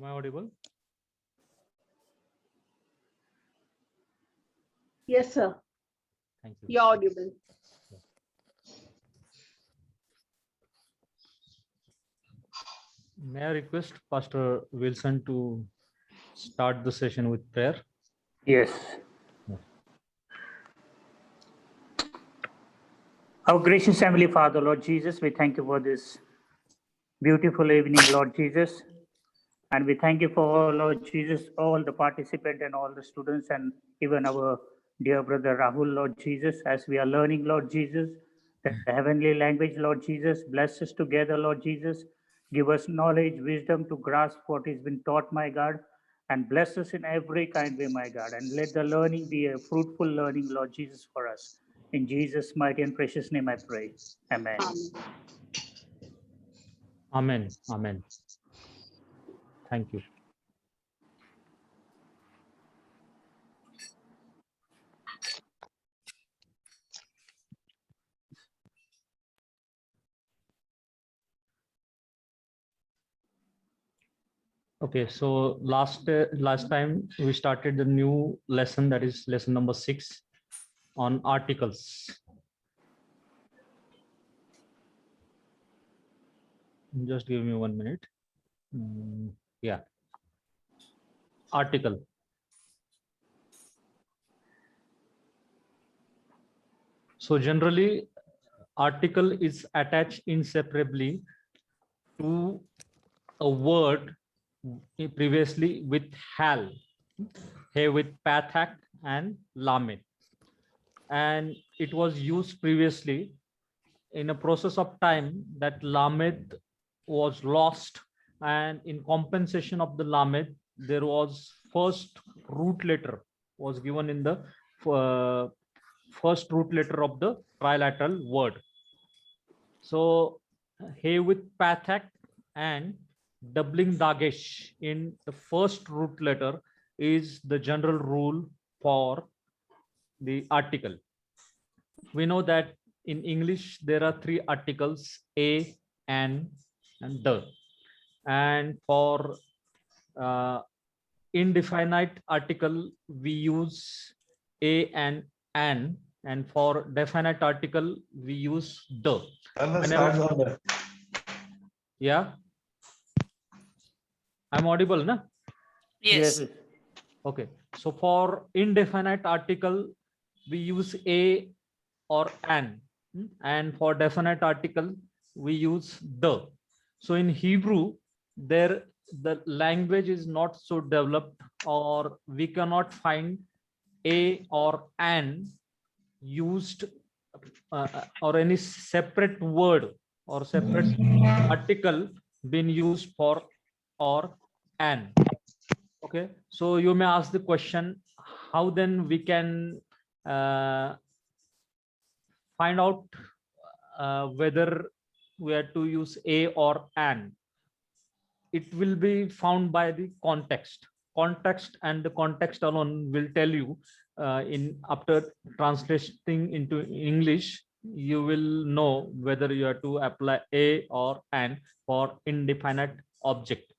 Am I audible? Yes, sir. Thank you. You're audible. May I request Pastor Wilson to start the session with prayer? Yes. Yeah. Our gracious Heavenly Father, Lord Jesus, we thank you for this beautiful evening, Lord Jesus. And we thank you for, Lord Jesus, all the participants and all the students and even our dear brother Rahul, Lord Jesus, as we are learning, Lord Jesus, the heavenly language, Lord Jesus. Bless us together, Lord Jesus. Give us knowledge, wisdom to grasp what has been taught, my God, and bless us in every kind way, my God. And let the learning be a fruitful learning, Lord Jesus, for us. In Jesus' mighty and precious name I pray. Amen. Amen. Amen. Thank you. Okay, so last time we started the new lesson, that is lesson number 6 on articles. Just give me 1 minute. Yeah. Article. So generally, article is attached inseparably to a word previously with hal, here with pathak and lamed, and it was used previously in a process of time that lamed was lost, and in compensation of the lamed there was first root letter was given in the first root letter of the trilateral word. So here with pathak and doubling dagesh in the first root letter is the general rule for the article. We know that in English there are 3 articles, a, and the. And for indefinite article we use a and an, and for definite article we use the. Whenever, yeah, I'm audible, na? Yes. Okay, so for indefinite article we use a or an, and for definite article we use the. So in Hebrew there the language is not so developed, or we cannot find a or an used or any separate word or separate article being used for or an. Okay, so you may ask the question, how then we can find out whether we are to use a or an? It will be found by the context, and the context alone will tell you in after translating into English, you will know whether you are to apply a or an for indefinite object.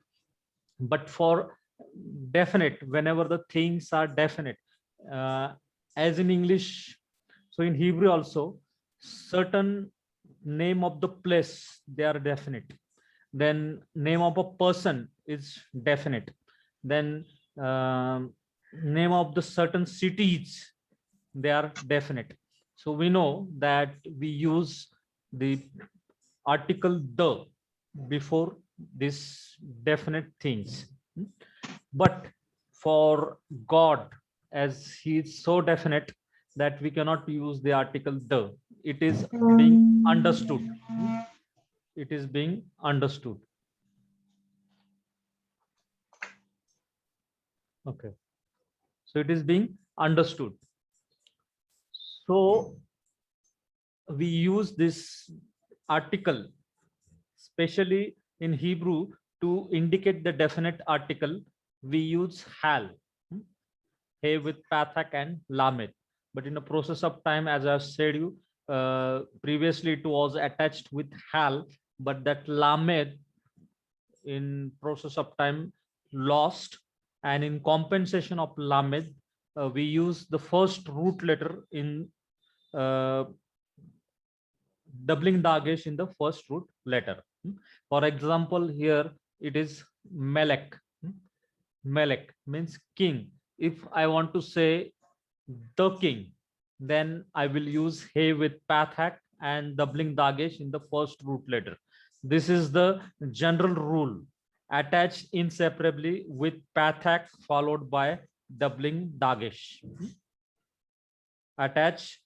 But for definite, whenever the things are definite, as in English, so in Hebrew also, certain name of the place they are definite, then name of a person is definite, then name of the certain cities they are definite. So we know that we use the article the before this definite things. But for God, as he is so definite that we cannot use the article the, it is being understood. It is being understood. Okay, so it is being understood. So we use this article especially in Hebrew to indicate the definite article. We use hal, hey, with pathak and lamed. But in the process of time, as I said you previously, it was attached with hal, but that lamed in process of time lost, and in compensation of lamed, we use the first root letter in doubling dagesh in the first root letter. For example, here it is Melek. Melek means king. If I want to say the king, then I will use hey with pathak and doubling dagesh in the first root letter. This is the general rule. Attach inseparably with pathak followed by doubling dagesh. Attach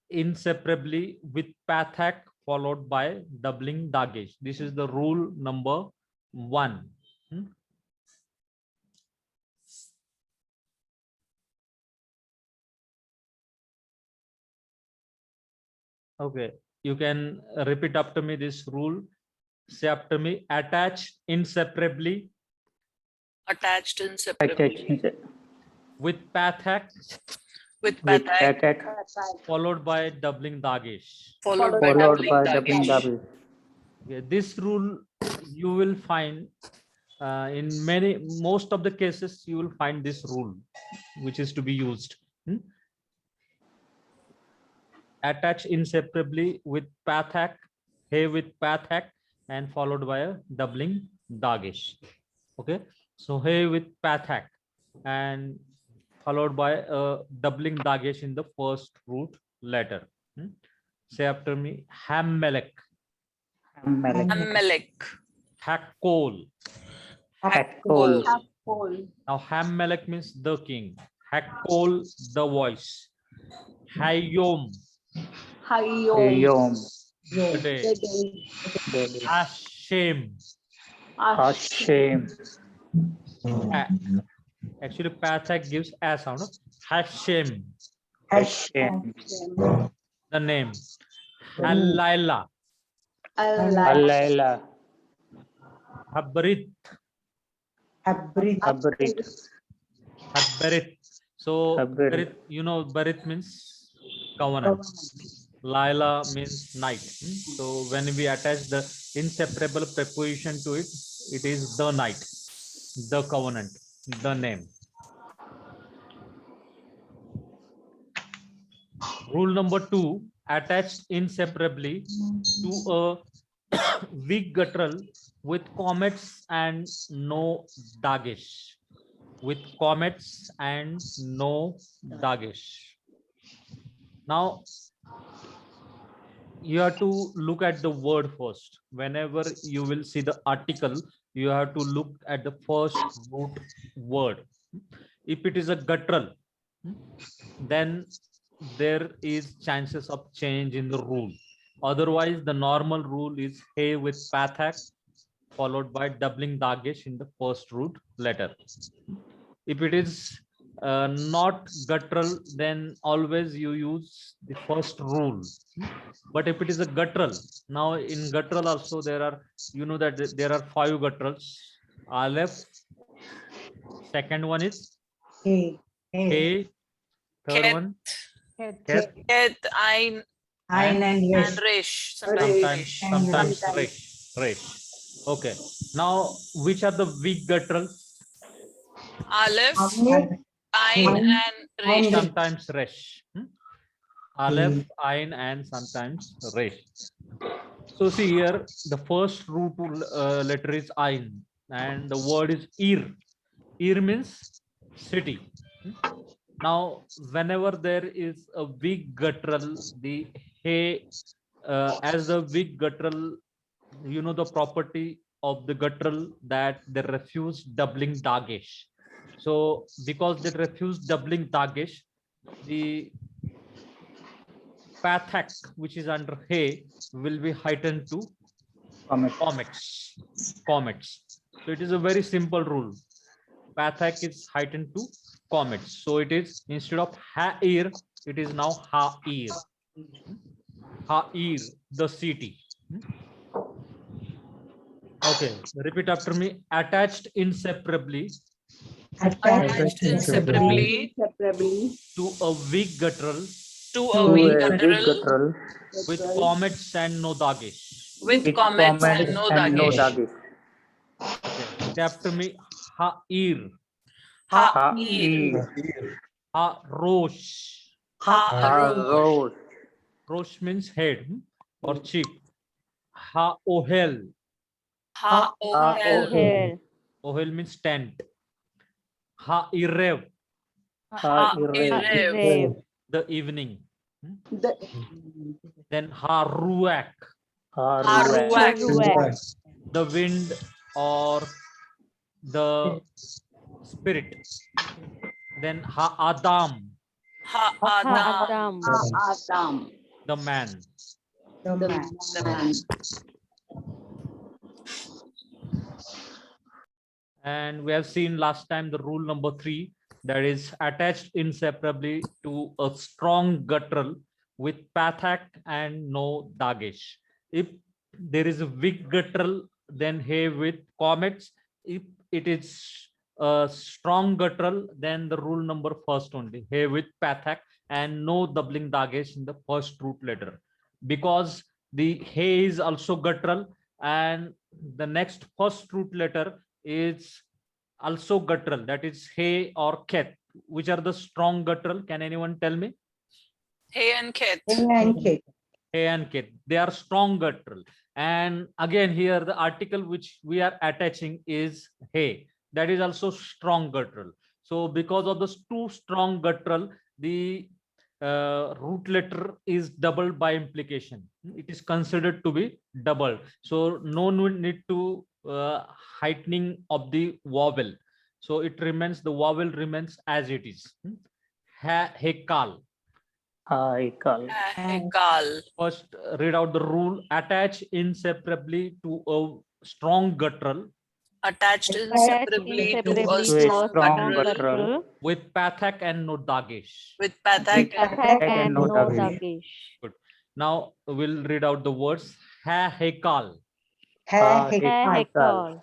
inseparably with pathak followed by doubling dagesh. This is the rule number 1. Okay, you can repeat after me this rule. Say after me, attach inseparably Attached inseparably with pathak with with pathak attack followed by doubling dagesh. followed by followed by doubling doubling dagesh. dagesh. Okay, this rule you will find in most of the cases you will find this rule which is to be used. Attach inseparably with pathak, hey with pathak, and followed by a doubling dagesh. Okay, so hey with pathak and followed by a doubling dagesh in the first root letter. Say after me, Hammelek, Amalek, Amalek, Hakkol. Hakkol, Now Hammelek means the king, Hakkol the voice, Hayyom Yom, the day, Hashem. Hashem, Actually, pathak gives a sound. Hashem, Hashem, the name. Halaila, Alayla, Habrit, Abrit, Habrit. So, Habrit. Barit, you know, Barit means covenant. Laila means night. So, when we attach the inseparable preposition to it, it is the night, the covenant, the name. Rule number 2, attached inseparably to a weak guttural with comets and no dagesh. With comets and no dagesh. Now, you have to look at the word first. Whenever you will see the article, you have to look at the first root word. If it is a guttural, then there is chances of change in the rule. Otherwise, the normal rule is hey with pathak followed by doubling dagesh in the first root letter. If it is not guttural, then always you use the first rule. But if it is a guttural, now in guttural also there are, you know that there are 5 gutturals. Aleph, second one is Hey, hey, third Ket. one Ket, Ket, Ain, Ain and Resh. and Resh. Sometimes sometimes Resh. resh. Okay. Now, which are the weak gutturals? Aleph, Aleph, Ain, and Resh. Sometimes resh. Aleph, Ain, and sometimes resh. So see here, the first root letter is Ain, and the word is Ir. Ir means city. Now, whenever there is a weak guttural, the hey, as the weak guttural, you know the property of the guttural that they refuse doubling dagesh. So because they refuse doubling dagesh, the pathak, which is under hey, will be heightened to comets. So it is a very simple rule. Pathak is heightened to comets. So it is, instead of ha'ir, it is now ha'ir. Ha'ir, the city. Okay, repeat after me. Attached inseparably Attached inseparably to a weak guttural to a weak guttural guttural with comets and no dagesh. with comets and no dagesh. dagesh. Okay. Say after me. Ha'ir. Ha'ir. Ha'rosh. Ha'arosh. Rose. Rosh means head or chief. Ha'ohel. Ha'ohel. Ohel means tent. Ha'irev. Ha'irev. The evening. The Then Haruak. Haruak. The wind or the spirit. Then Ha'adam. Ha'adam. Adam, The man. the man. The man. And we have seen last time the rule number 3, that is attached inseparably to a strong guttural with pathak and no dagesh. If there is a weak guttural, then hey with comets. If it is a strong guttural, then the rule number first only, hey with pathak and no doubling dagesh in the first root letter. Because the hey is also guttural and the next first root letter is also guttural, that is hey or ket. Which are the strong guttural? Can anyone tell me? Hey and Ket. And Kate. Hey and ket, they are strong guttural. And again here the article which we are attaching is hey, that is also strong guttural. So because of those two strong guttural, the root letter is doubled by implication. It is considered to be doubled. So no need to heightening of the vowel. So it remains, the vowel remains as it is. Hekal. Hekal. First, read out the rule. Attach inseparably to a strong guttural Attached inseparably to a strong strong guttural guttural with pathak and no dagesh. with pathak and no dagesh. Now we'll read out the words. Hekal. Hekal.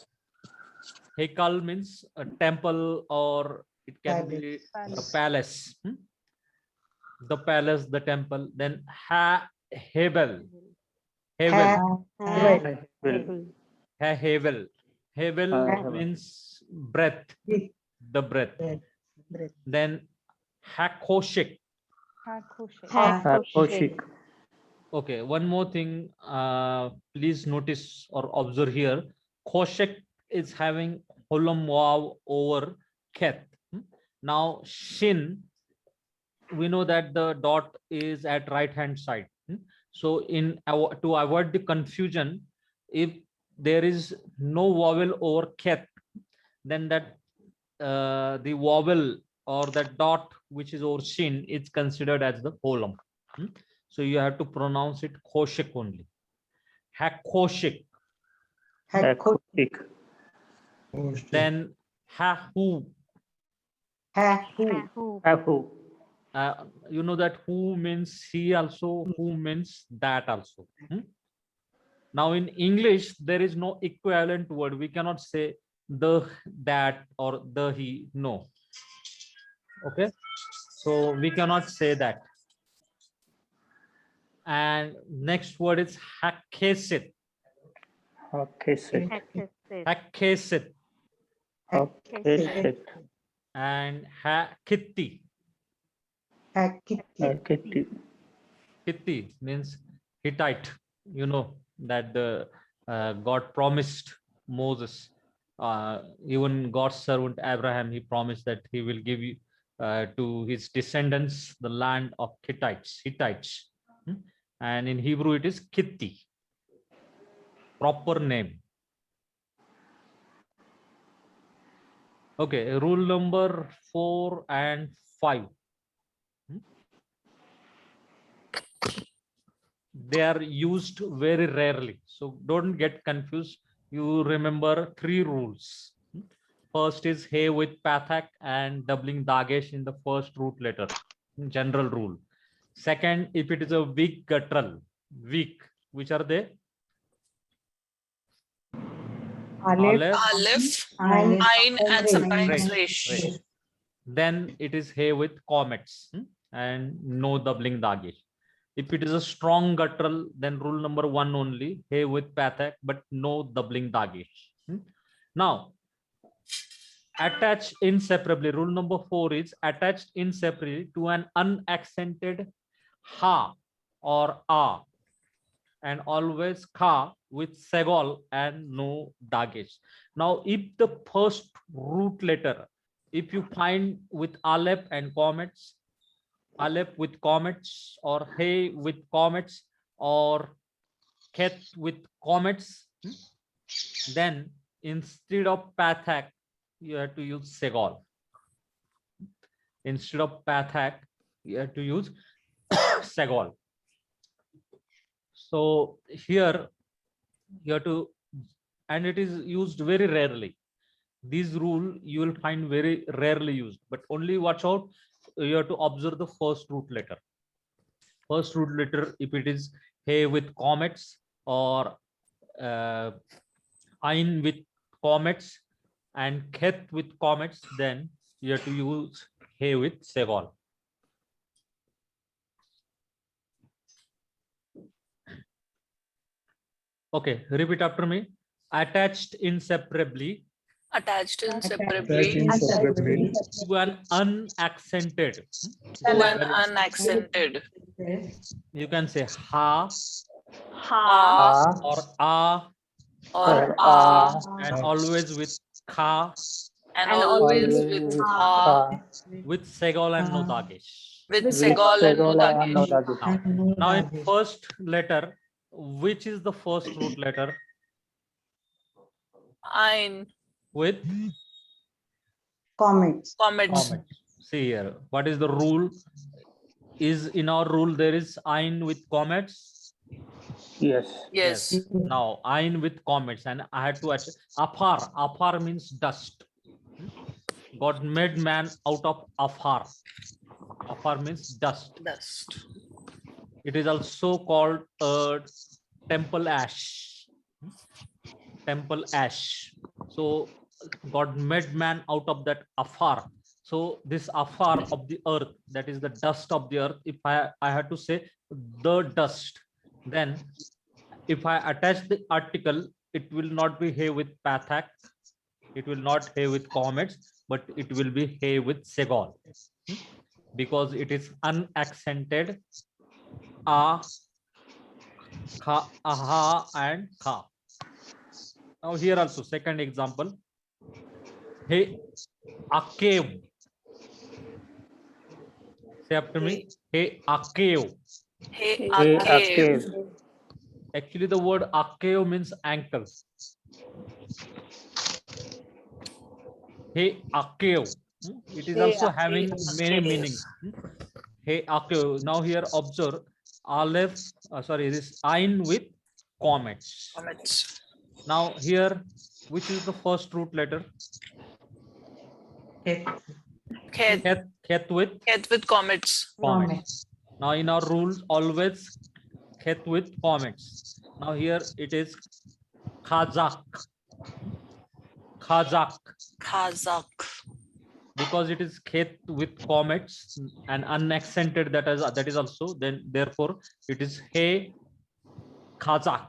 Hekal means a temple or it can be a palace. The palace, the temple. Then Hebel. Hebel. Hevel. Hevel Hevel. means breath. The breath. Then Hakoshik. Koshik. Okay, one more thing, please notice or observe here. Koshik is having holom waw over ket. Now shin, we know that the dot is at right hand side. So to avoid the confusion, if there is no vowel over ket, then that the vowel or the dot which is over shin is considered as the holom. So you have to pronounce it koshik only. Hakoshik. Koshik. Then hahu. Hahu. You know that who means he also, who means that also. Now in English, there is no equivalent word. We cannot say the, that, or the, he. No. Okay. So we cannot say that. And next word is hakesit. Hakesit. Hakesit. Hakesit. And hakitti. Hakitti. Hitti means Hittite. You know that the God promised Moses, even God's servant Abraham, he promised that he will give you to his descendants the land of Hittites. And in Hebrew it is Kitti. Proper name. Okay, rule number 4 and 5. They are used very rarely, so don't get confused. You remember 3 rules. First is hey with pathak and doubling dagesh in the first root letter, general rule. Second, if it is a weak guttural, weak, which are they? Aleph, Ain, and sometimes Resh. Then it is hey with comets and no doubling dagesh. If it is a strong guttural, then rule number 1 only, hey with pathak, but no doubling dagesh. Now, attach inseparably. Rule number 4 is attached inseparably to an unaccented ha or a, and always kha with segol and no dagesh. Now, if the first root letter, if you find with aleph and comets, aleph with comets, or hey with comets, or ket with comets, then instead of pathak, you have to use segol. Instead of pathak, you have to use segol. So here you have to, and it is used very rarely. This rule you will find very rarely used, but only watch out. You have to observe the first root letter. First root letter, if it is hey with comets or ain with comets and khet with comets, then you have to use hey with segol. Okay, repeat after me. Attached inseparably Attached inseparably to an unaccented. to an unaccented You can say ha ha or a, or a, and always with kha and always with ha, with segol and no dagesh. with segol and no dagesh. Now in first letter, which is the first root letter Ain, with Comments. comets. comment? See here, what is the rule? Is in our rule there is ain with comets? Yes. Yes. Now ain with comets, and I had to afar. Afar means dust. God made man out of afar. Afar means dust. Dust. It is also called temple ash. Temple ash. So God made man out of that afar. So this afar of the earth, that is the dust of the earth. If I had to say the dust, then if I attach the article, it will not be hey with pathak. It will not hey with comets, but it will be hey with segol, because it is unaccented a, kha, aha, and kha. Now here also second example. Hey, akev. Say after me. Hey, akev. Hey, Hey, akev. Akev. Actually, the word akev means ankle. Hey, akev. It is Hey, also akev. having many Akev. meanings. Hey, akev. Now here observe aleph. Sorry, this ain with comets. Comets. Now here, which is the first root letter? Khet, Khet with khet with comets. comets. Now in our rules, always khet with comets. Now here it is Khazak. Khazak, Khazak. because it is khet with comets and unaccented, that is also, then therefore it is hey Khazak.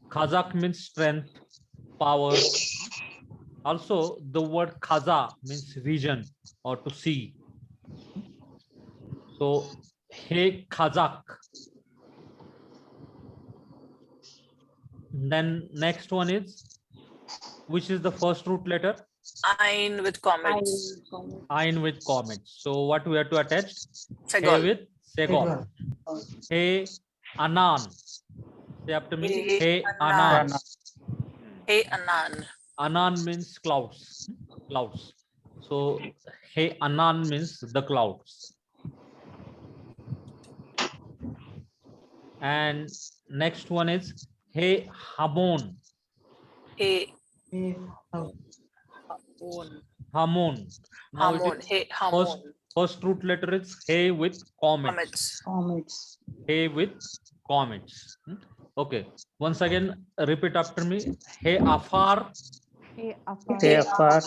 Khazak means strength, power. Also the word Khaza means vision or to see. So hey Khazak. Then next one is, which is the first root letter? Ain with comets. Ain with comets. So what we have to attach? Hey Segol. with segol. Hey Anan. Say after me. Hey, Hey Anan. Anan. Hey, Anan. Anan means clouds. Clouds. So hey Anan means the clouds. And next one is hey Hamon. Hey, Hamon. Now it Hamon. is Hey, Hamon. first root letter is hey with comets. Comets. Comments. Hey with comets. Okay. Once again, repeat after me. Hey Afar. Hey, Afar.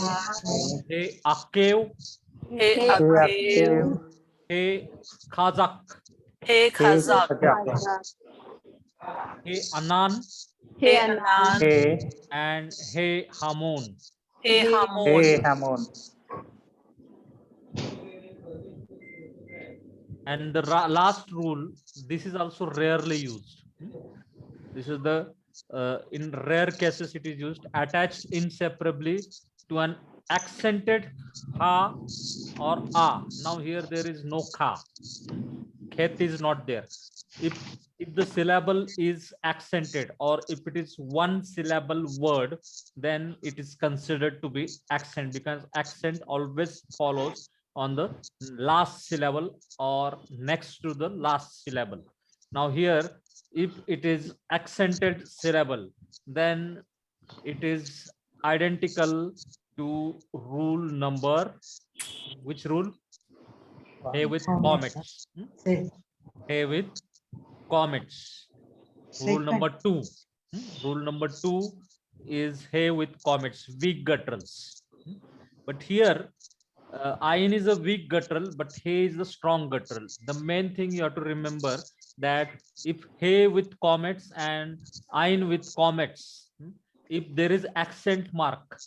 Hey Akev. Hey, Hey, Akev. Akev. Hey Khazak. Hey, Hey, Khazak. Khazak. Hey Anan. Hey, Anan. Hey, And hey Hamon. Hey, Hey, Hamon. Hamon. And the last rule, this is also rarely used. This is the, in rare cases it is used, attached inseparably to an accented ha or a. Now here there is no kha. Khet is not there. If the syllable is accented, or if it is one syllable word, then it is considered to be accent, because accent always follows on the last syllable or next to the last syllable. Now here, if it is accented syllable, then it is identical to rule number, which rule? Hey with comets. Hey with comets. Rule number 2. Rule number 2 is hey with comets, weak gutturals. But here, ayin is a weak guttural, but hey is the strong guttural. The main thing you have to remember that if hey with comets and ayin with comets, if there is accent mark,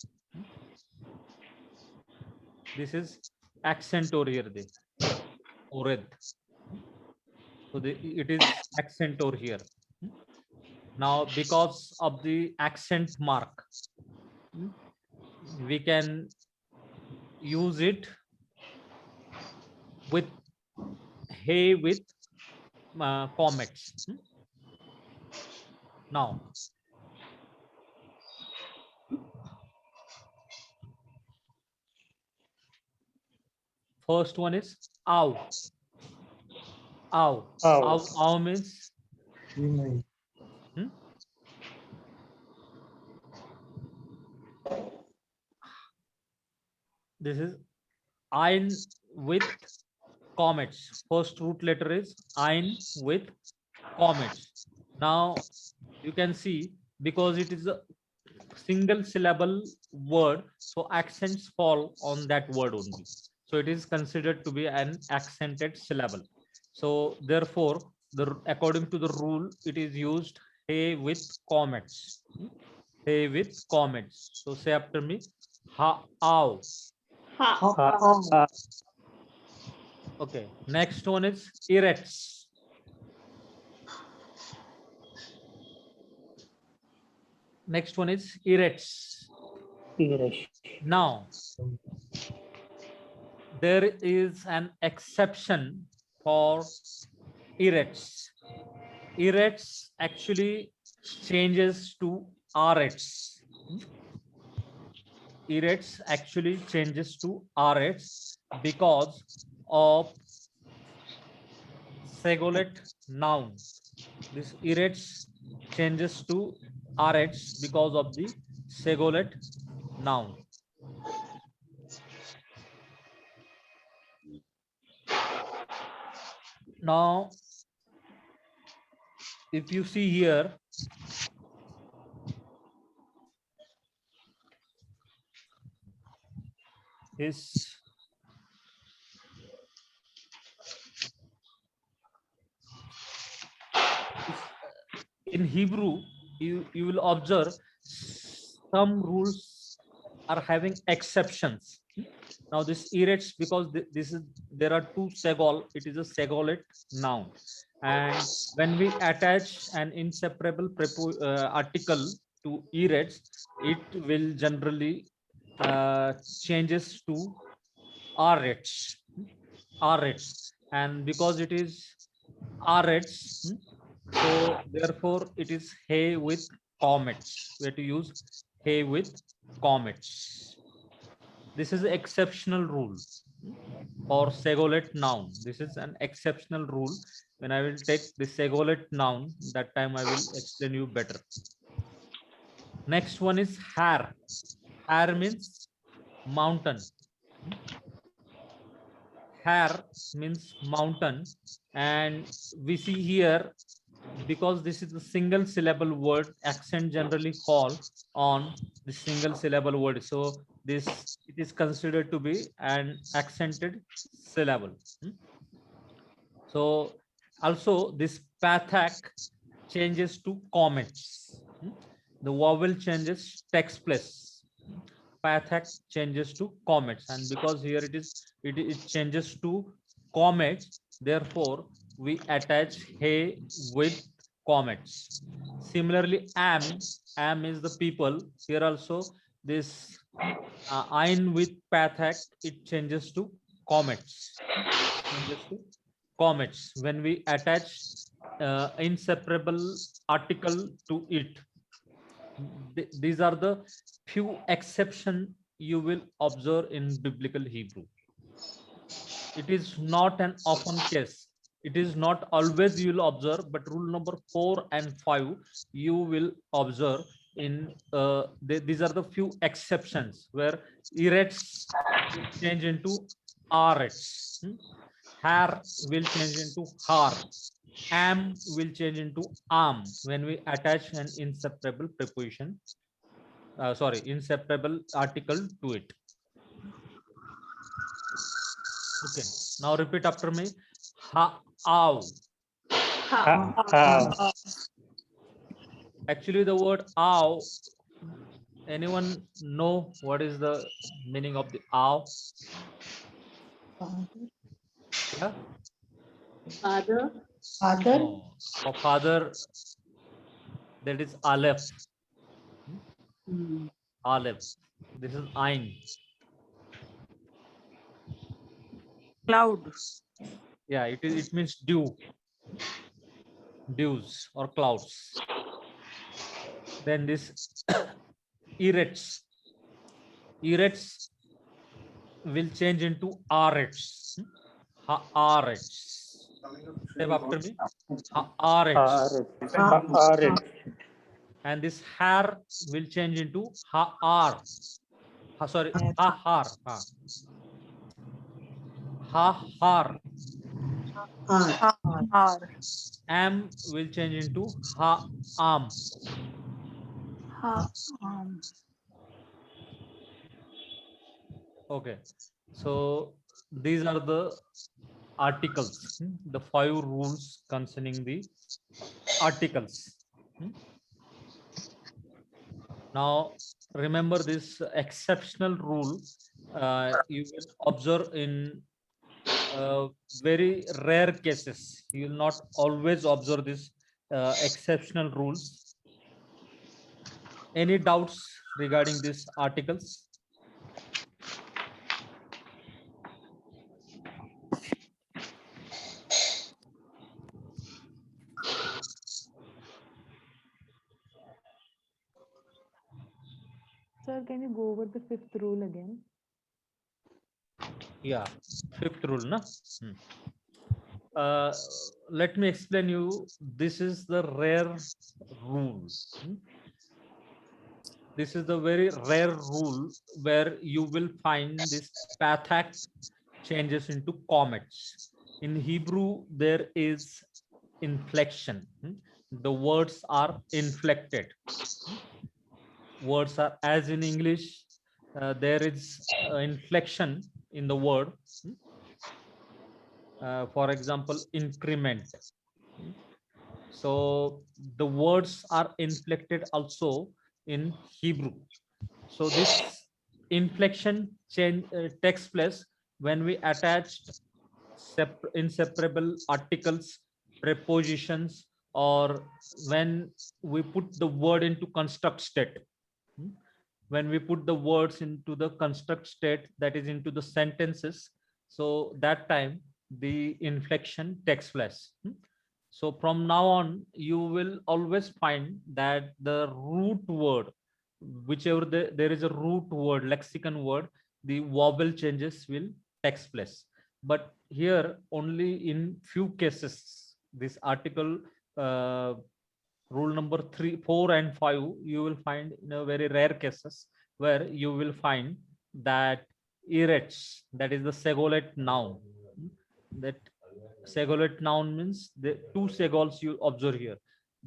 this is accent over here. So it is accent over here. Now, because of the accent mark, we can use it with hey with comets. Now, first one is ow. Ow. Ow. Ow means this is ayn with comets. First root letter is ayn with comets. Now you can see, because it is a single syllable word, so accents fall on that word only. So it is considered to be an accented syllable. So therefore, according to the rule, it is used hey with comets. Hey with comets. So say after me, ha, ow. Okay. Next one is erects. Next one is erects. Now, there is an exception for erects. Erects actually changes to rets. Erects actually changes to rets because of segolate noun. This erects changes to rets because of the segolate noun. Now, if you see here, is in Hebrew, you will observe some rules are having exceptions. Now this erects, because there are two segol, it is a segolate noun, and when we attach an inseparable article to erects, it will generally changes to rets, and because it is rets, so therefore it is hey with comets. We have to use hey with comets. This is an exceptional rule for segolate noun. This is an exceptional rule. When I will take the segolate noun, that time I will explain you better. Next one is har. Har means mountain. Har means mountain, and we see here, because this is a single syllable word, accent generally fall on the single syllable word. So it is considered to be an accented syllable. So also this pathak changes to comets. The vowel changes takes place. Pathak changes to comets, and because here it changes to comets, therefore we attach he with comets. Similarly, am is the people. Here also this ein with Pathak, it changes to comets. Changes to comets when we attach inseparable article to it. These are the few exceptions you will observe in biblical Hebrew. It is not an often case. It is not always you will observe, but rule number 4 and 5 you will observe in these are the few exceptions where erets change into arets. Har will change into har. Am will change into am when we attach an inseparable preposition, inseparable article to it. Okay, now repeat after me. Ha, ow. Actually, the word ow, anyone know what is the meaning of the ow? Yeah? Father. No. For father, that is aleph. Aleph. This is ein. Cloud. Yeah, it means dew. Dews or clouds. Then this erets. Erets will change into arets. Arets. Step after me. Arets. And this har will change into har. Sorry, har. Har. Am will change into am. Okay, so these are the articles, the 5 rules concerning the articles. Now remember this exceptional rule you will observe in very rare cases. You will not always observe this exceptional rules. Any doubts regarding these articles? Sir, can you go over the 5th rule again? Yeah, 5th rule, na? Let me explain you. This is the rare rule. This is the very rare rule where you will find this pathak changes into comets. In Hebrew, there is inflection. The words are inflected. Words are, as in English, there is inflection in the word. For example, increment. So the words are inflected also in Hebrew. So this inflection change takes place when we attach inseparable articles, prepositions, or when we put the word into construct state. When we put the words into the construct state, that is into the sentences, so that time the inflection takes place. So from now on, you will always find that the root word, whichever there is a root word, lexicon word, the vowel changes will take place. But here only in few cases, this article rule number 3, 4, and 5, you will find in a very rare cases where you will find that erets, that is the segolate noun. That segolate noun means the 2 segols you observe here,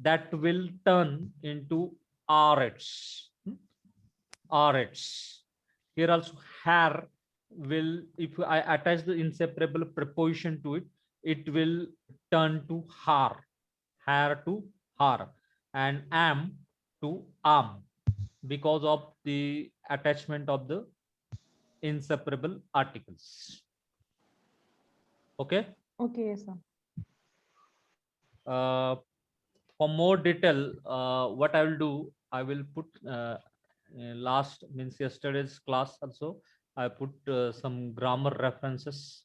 that will turn into arets. Arets. Here also har will, if I attach the inseparable preposition to it, it will turn to har. Har to har, and am to am. because of the attachment of the inseparable articles. Okay. Okay, yes, sir. For more detail, what I will do, I will put last means yesterday's class also. I put some grammar references.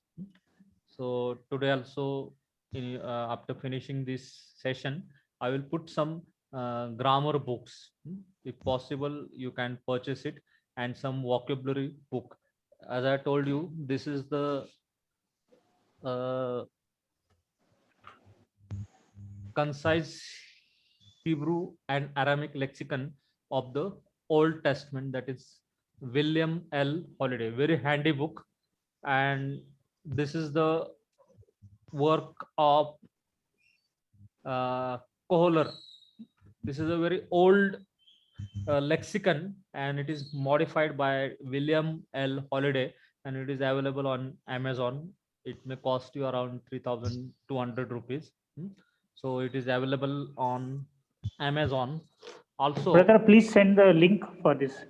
So today also, after finishing this session, I will put some grammar books. If possible, you can purchase it, and some vocabulary book. As I told you, this is the concise Hebrew and Aramaic lexicon of the Old Testament, that is William L. Holiday. Very handy book, and this is the work of Kohler. This is a very old lexicon, and it is modified by William L. Holiday, and it is available on Amazon. It may cost you around 3,200 rupees. So it is available on Amazon. Also, Brother, please send the link for this.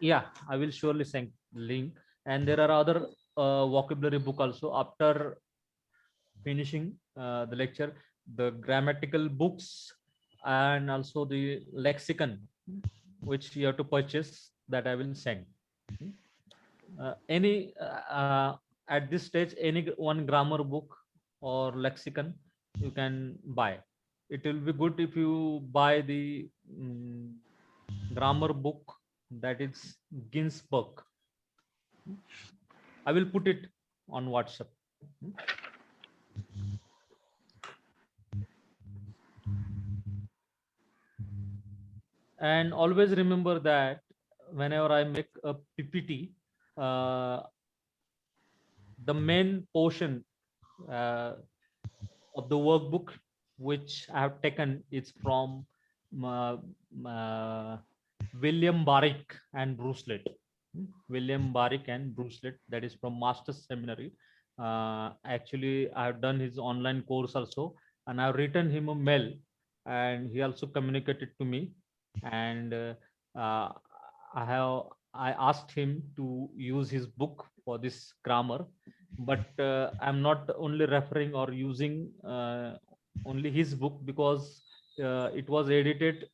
yeah, I will surely send the link. And there are other vocabulary book also. After finishing the lecture, the grammatical books and also the lexicon which you have to purchase, that I will send. Any at this stage, any one grammar book or lexicon you can buy. It will be good if you buy the grammar book, that is Ginsburg. I will put it on WhatsApp. And always remember that whenever I make a PPT, the main portion of the workbook which I have taken is from William Barrick and Bruce Litt. William Barrick and Bruce Litt, that is from Master's Seminary. Actually, I have done his online course also, and I have written him a mail, and he also communicated to me. And I asked him to use his book for this grammar, but I'm not only referring or using only his book, because it was edited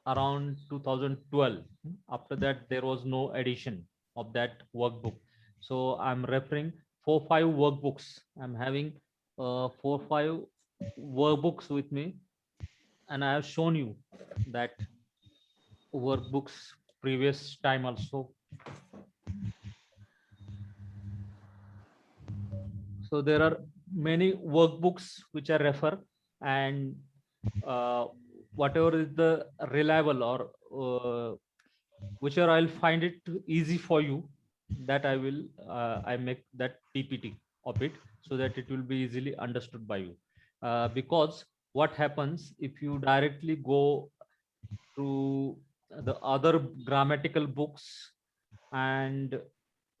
around 2012. After that, there was no edition of that workbook. So I'm referring 4-5 workbooks. I'm having 4-5 workbooks with me, and I have shown you that workbooks previous time also. So there are many workbooks which I refer, and whatever is the reliable or whichever I'll find it easy for you, that I will I make that PPT of it, so that it will be easily understood by you. Because what happens if you directly go through the other grammatical books, and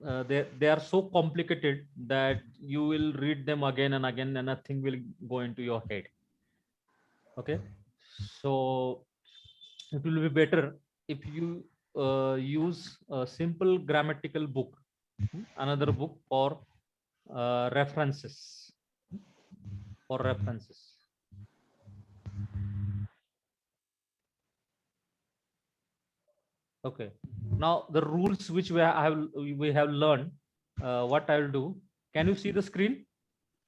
they are so complicated that you will read them again and again, and nothing will go into your head. Okay, so it will be better if you use a simple grammatical book, another book for references, for references. Okay, now the rules which we have learned, what I will do, can you see the screen?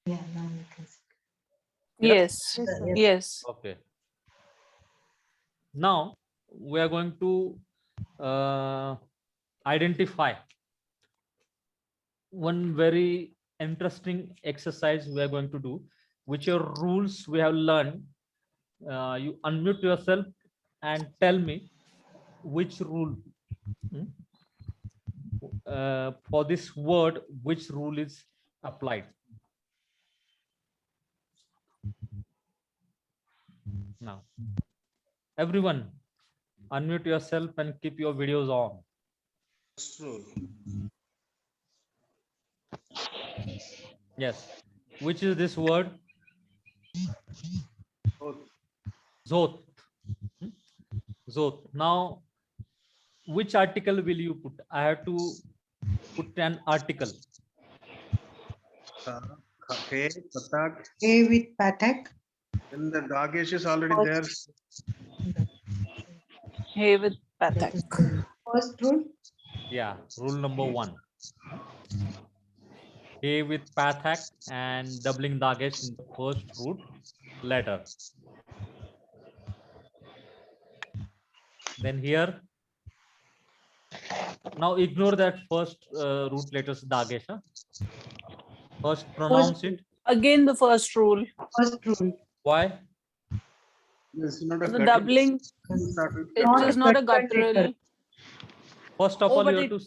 Yes. Yes, sir. Yes. Okay, now we are going to identify one very interesting exercise we are going to do, which are rules we have learned. You unmute yourself and tell me which rule for this word, which rule is applied. Now, everyone, unmute yourself and keep your videos on. Yes, which is this word? Zot. Zot. Now, which article will you put? I have to put an article. Hey, Patak, A with Patak. then the Dagesh is already there. Hey with Pathak. First rule. Yeah, rule number 1. A with Pathak and doubling Dagesh in the first root letter. Then here, now ignore that first root letters Dagesh. Huh? First pronounce it. Again, the first rule. First rule. Why? This is not a The guttural doubling, started. it Not is a not a guttural guttural. letter. First of Oh, all, but you have to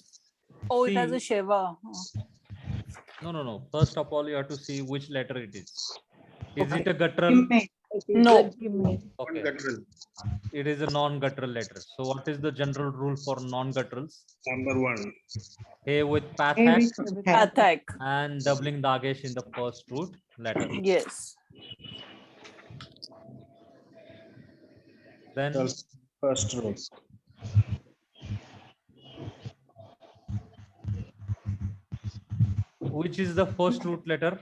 Oh, it has a see. Shiva. No. First of all, you have to see which letter it is. Is it a guttural? Image. No. One Okay. guttural. It is a non-guttural letter. So what is the general rule for non-gutturals? Number 1. A with A Pathak with Patak. Pathak. and doubling Dagesh in the first root letter. Yes. Then First row. which is the first root letter?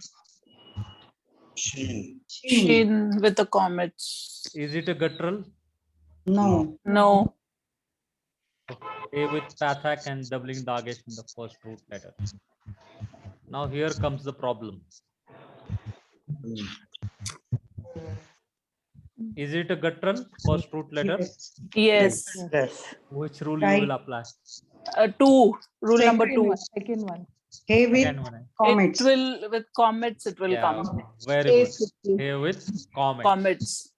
Shin. Shin with the comets. Is it a guttural? No. No. A with Pathak and doubling Dagesh in the first root letter. Now here comes the problem. Is it a guttural first root letter? Yes. Yes. Yes. Which rule Right. you will apply? 2. Rule number Second 2. Second one. A with Again one. comets. It will, with comets, it will Yeah, come. very A good. with you. A with comment. Comets.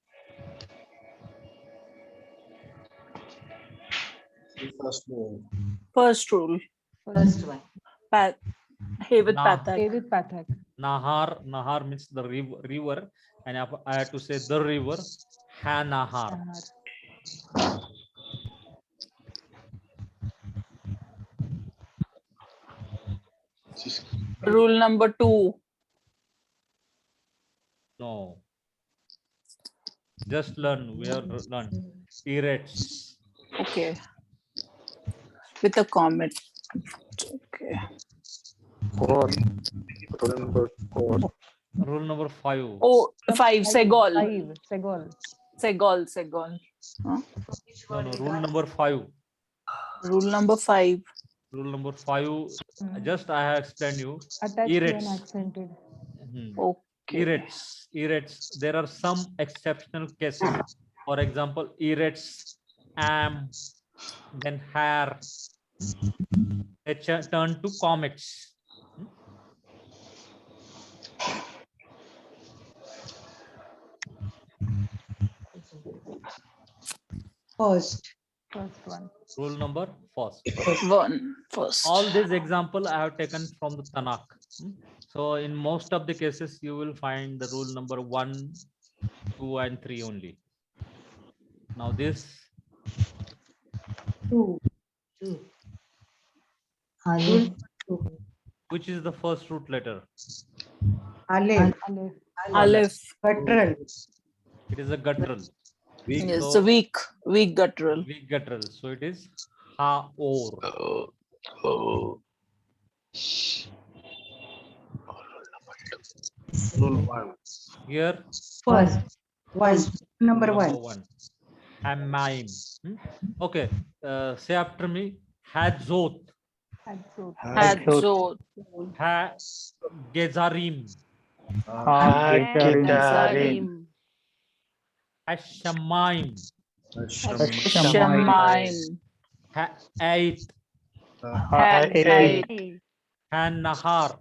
First row. First rule. First one. Path. Hey with Nah. A Pathak. with Pathak. Nahar means the river, and I have to say the river. Nahar. Nahar. Rule number 2. No. Just learn. We have learned. Erects. Okay. With a comet. Okay. Rule number 5. Oh, 5. Segol. Five. Segol. Segol. No. Rule number 5. Rule number 5. Rule number 5. Just I have explained you. Attached to an Erects. accented. Okay. Erects. There are some exceptional cases. For example, erects, am, then hair. They turn to comets. First. First one. Rule number 1. First. All these example I have taken from the Tanakh. So in most of the cases, you will find the rule number 1, 2, and 3 only. Now this, Two. Aleph. which is the first root letter? Aleph. Aleph. Aleph. Guttural. It is a guttural. Yes, So- the weak guttural. Weak guttural. So it is ha-or. Rule 1. Here, First. One. Number number one. 1. Hamaim. Okay. Say after me. Hadzot. Hatzot. Hadzot. Ha Gezarim. Zarim. Hashamaim. Shemaim. Ha-ait. Ha'ait. Han-nahar.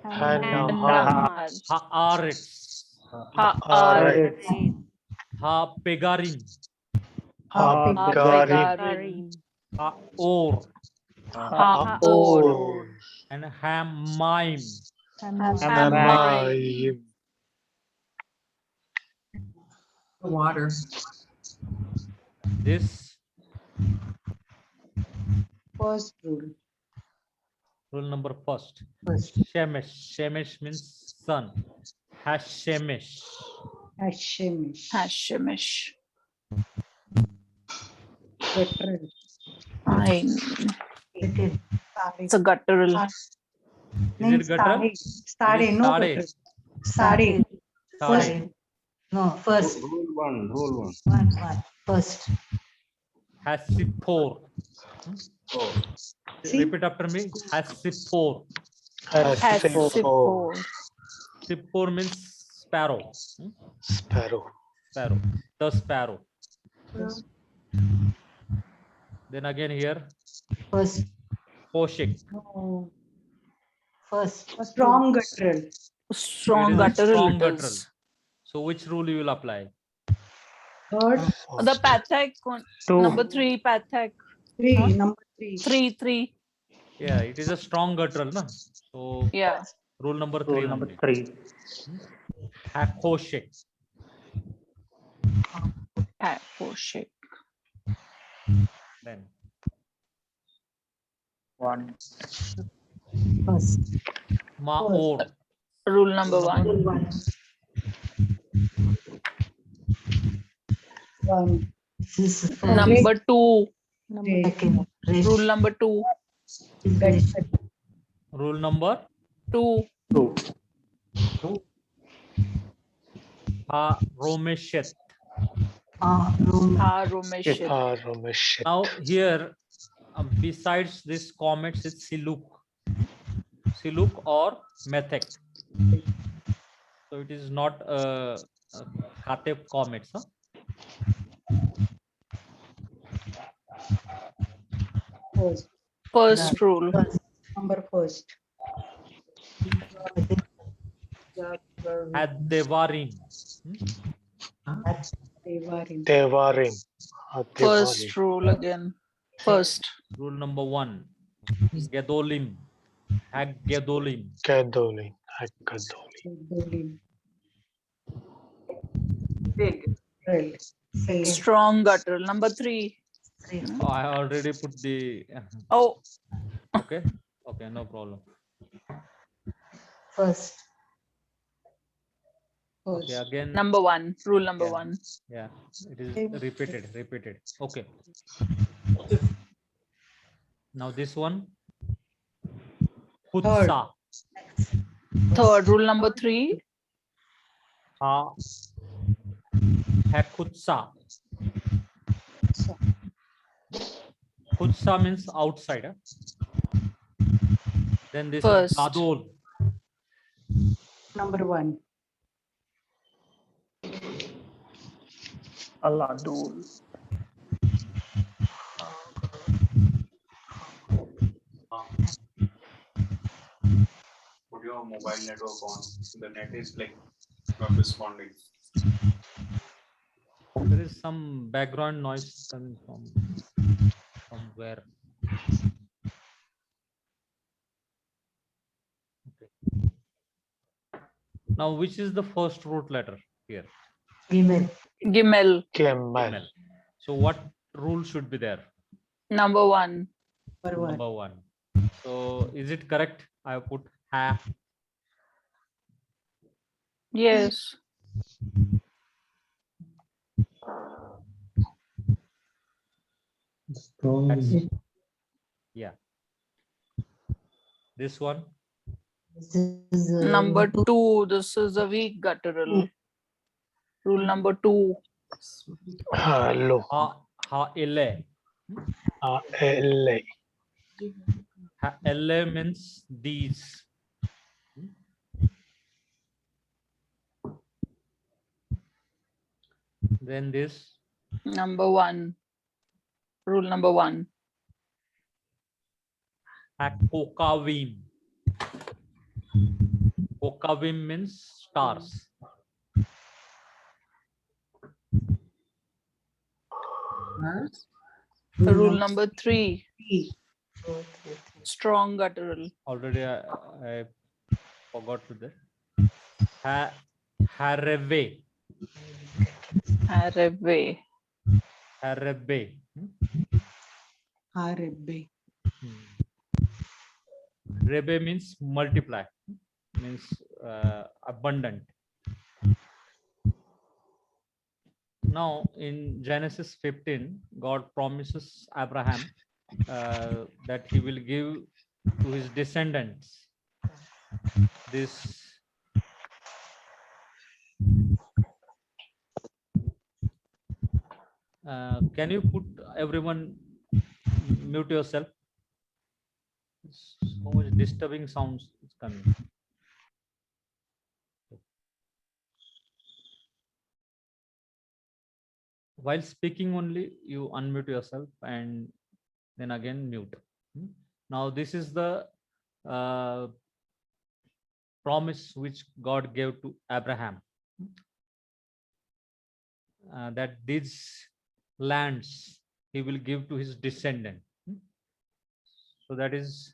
Nahar. Ha-aretz. Ha'aretz. Ha-pegarim. Ha'pegarim. Ha-or. Ha'or. And Hamaim. Hamaim. Water. This First rule. rule number 1. First. Shemesh. Shemesh means sun. Hashemesh. Hashemish. Hashemish. Guttural. I, Little. it's a guttural. Is it guttural? Sade, no sade. guttural. Sade. First. Sade. No, first. Rule one, rule one. One. First. Hasiphor. Oh, See? Repeat after me. Hasiphor. Hasiphor. Siphor means sparrow. Sparrow. Sparrow. The sparrow. Then again here, First. Koshik. No. First. Strong guttural. Strong It is a guttural strong it guttural. is. So which rule you will apply? Third. The pathak one. Two. Number 3 pathak. Three. Huh? Number 3. 3. Yeah, it is a strong guttural, na? So Yeah. rule number Rule 3 number only. 3. Koshik. Koshik. Then 1. First. Maor. Rule number 1. One. Number 2. Second. Rule number 2. Rule number 2. 2. Romeshet. Romeshit. Ramesh. Now here, besides this comets, it's Siluk. Siluk or Methek. So it is not Khatib comets. Huh? First. First rule. Number first. At Devarim. Devarim. Devarim. First rule again. First. Rule number 1. Gedolim. Hag Gedolim. Gadoli. Gadoli. Devarim. Big. Right. Second. Strong guttural. Number 3. Oh, I already put the. Oh, Okay. Okay, no problem. First. Okay, again. number 1. Rule number Yeah. 1. Yeah, it is repeated. Okay. Now this one. Hutsa. Third. Rule number 3. Hakutsa. Hutsa means outside. Huh? Then this First. Gadol. Number 1. Aladul. put your mobile network on. The net is like not responding. There is some background noise coming from somewhere. Okay. Now, which is the first root letter here? Gimel. Gimel. Camel. So, what rule should be there? Number 1. Number 1. Number 1. So, is it correct? I have put ha. Yes. That's- yeah. This one. This is Number 2. This is a weak guttural. Rule number 2. Hello. Ha ele. LA. Ha ele means these. Then this Number 1. Rule number 1. Kokavim. Kokavim means stars. Rule number 3. 3. Strong guttural. Already I forgot to that. Hareve. Harave. Harebe. Harebe. Rebe means multiply. Means abundant. Now in Genesis 15, God promises Abraham that he will give to his descendants this can you put everyone mute yourself? So much disturbing sounds is coming. While speaking only, you unmute yourself and then again mute. Now this is the promise which God gave to Abraham, that these lands he will give to his descendant. So that is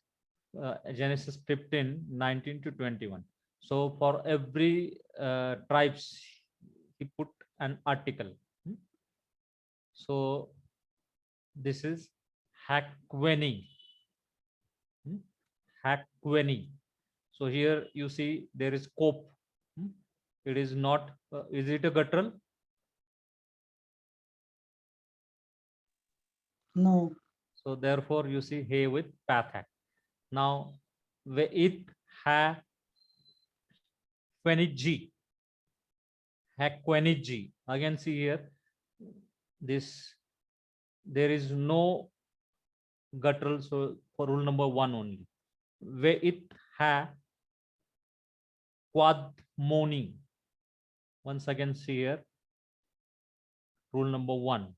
Genesis 15:19-21. So for every tribes he put an article. So this is Hakweni. Hakweni. So here you see there is cope. It is not, is it a guttural? No. So therefore you see hay with pathak. Now it ha G. Hakweniji. Again see here this there is no guttural, so for rule number 1 only. Where it ha quad moni. Once again see here rule number 1.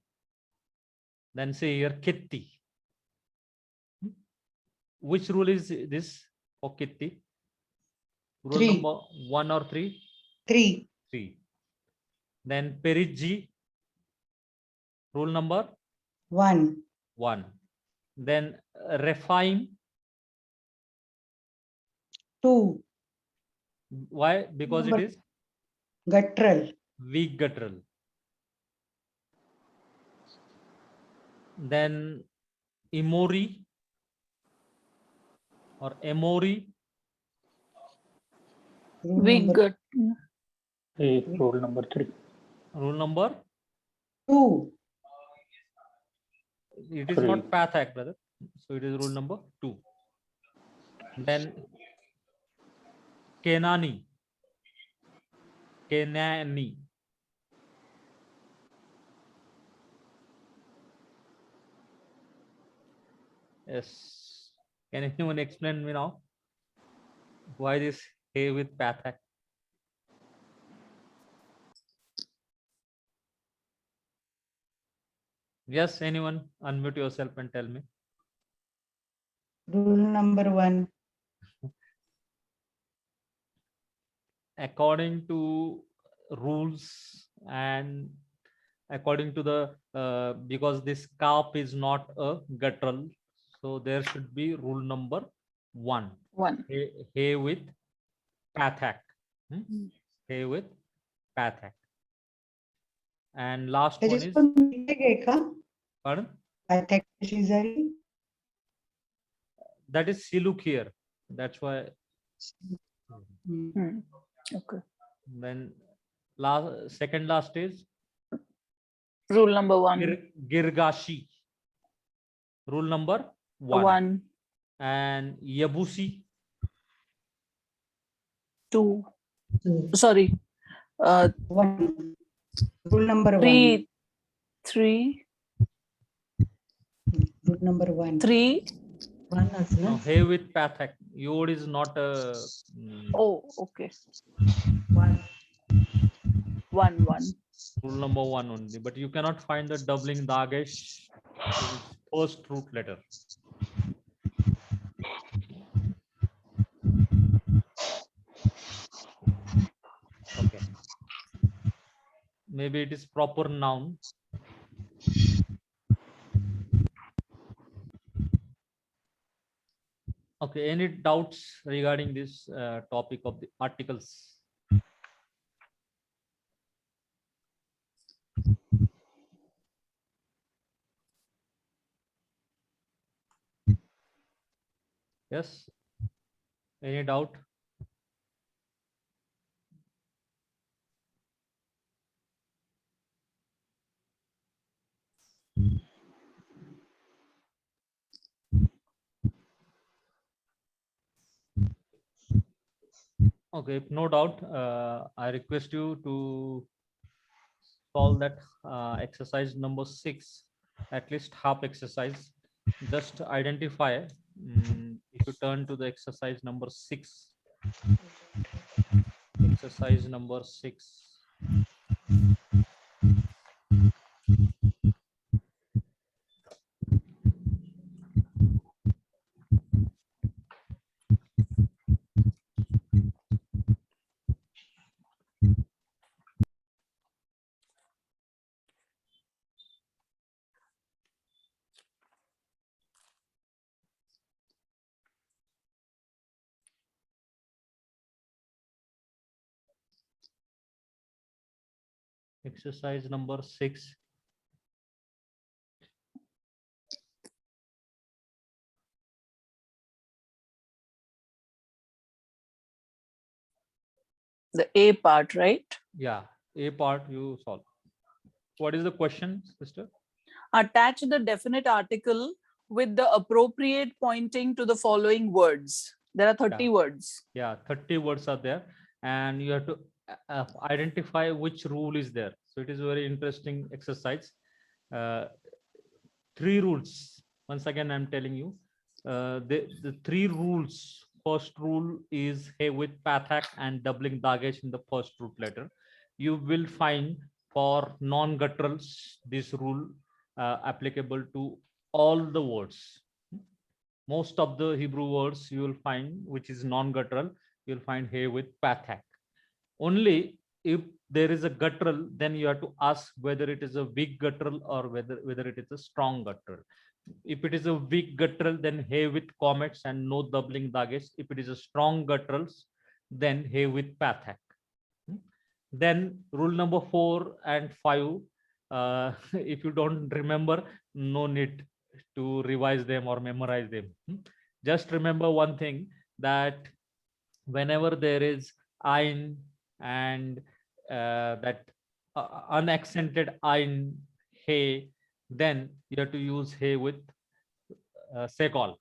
Then see here kitti. Which rule is this for kitti? Rule 3. number 1 or 3? 3. 3. Then periji. Rule number 1. 1. Then refine. 2. Why? Because Number- it is Guttural. weak guttural. Then Emori or Emori. Rule Weak number gut. Rule number 3. Rule number 2. it is 3. not pathak, brother. So it is rule number 2. Then Kenani. Kenani. Yes. Can anyone explain me now? Why this hay with pathak? Yes, anyone unmute yourself and tell me. Rule number 1. According to rules and according to the because this calf is not a guttural, so there should be rule number 1. 1. Hay with pathak. Hay with pathak. And last one is, pardon, Pathak Shizari. that is siluk here. That's why. Okay. Then second last is Rule number 1. Girgashi. Rule number 1. 1. And Yabusi. 2. 2. Sorry. 1. Rule number 1. 3. 3. Rule number 1. 3. 1 as No, well. hay with pathak. Yod is not a. Oh, okay. 1. 1. 1. Rule number 1 only. But you cannot find the doubling dagesh. First root letter. Okay. Maybe it is proper noun. Okay, any doubts regarding this topic of the articles? Yes? Any doubt? Okay, no doubt. I request you to solve that exercise number 6, at least half exercise. Just identify. If you turn to the exercise number 6, exercise number 6. Exercise number 6. The A part, right? Yeah, A part you solve. What is the question, sister? Attach the definite article with the appropriate pointing to the following words. There are 30 Yeah. words. Yeah, 30 words are there, and you have to identify which rule is there. So it is a very interesting exercise. 3 rules. Once again, I'm telling you, the 3 rules. First rule is hey with pathak and doubling dagesh in the first root letter. You will find for non-gutturals this rule applicable to all the words. Most of the Hebrew words you will find, which is non-guttural, you'll find hey with pathak. Only if there is a guttural, then you have to ask whether it is a weak guttural or whether it is a strong guttural. If it is a weak guttural, then hey with comets and no doubling dagesh. If it is a strong gutturals, then hey with pathak. Then rule number 4 and 5. If you don't remember, no need to revise them or memorize them. Just remember one thing, that whenever there is ein and that unaccented ein hey, then you have to use hey with secol.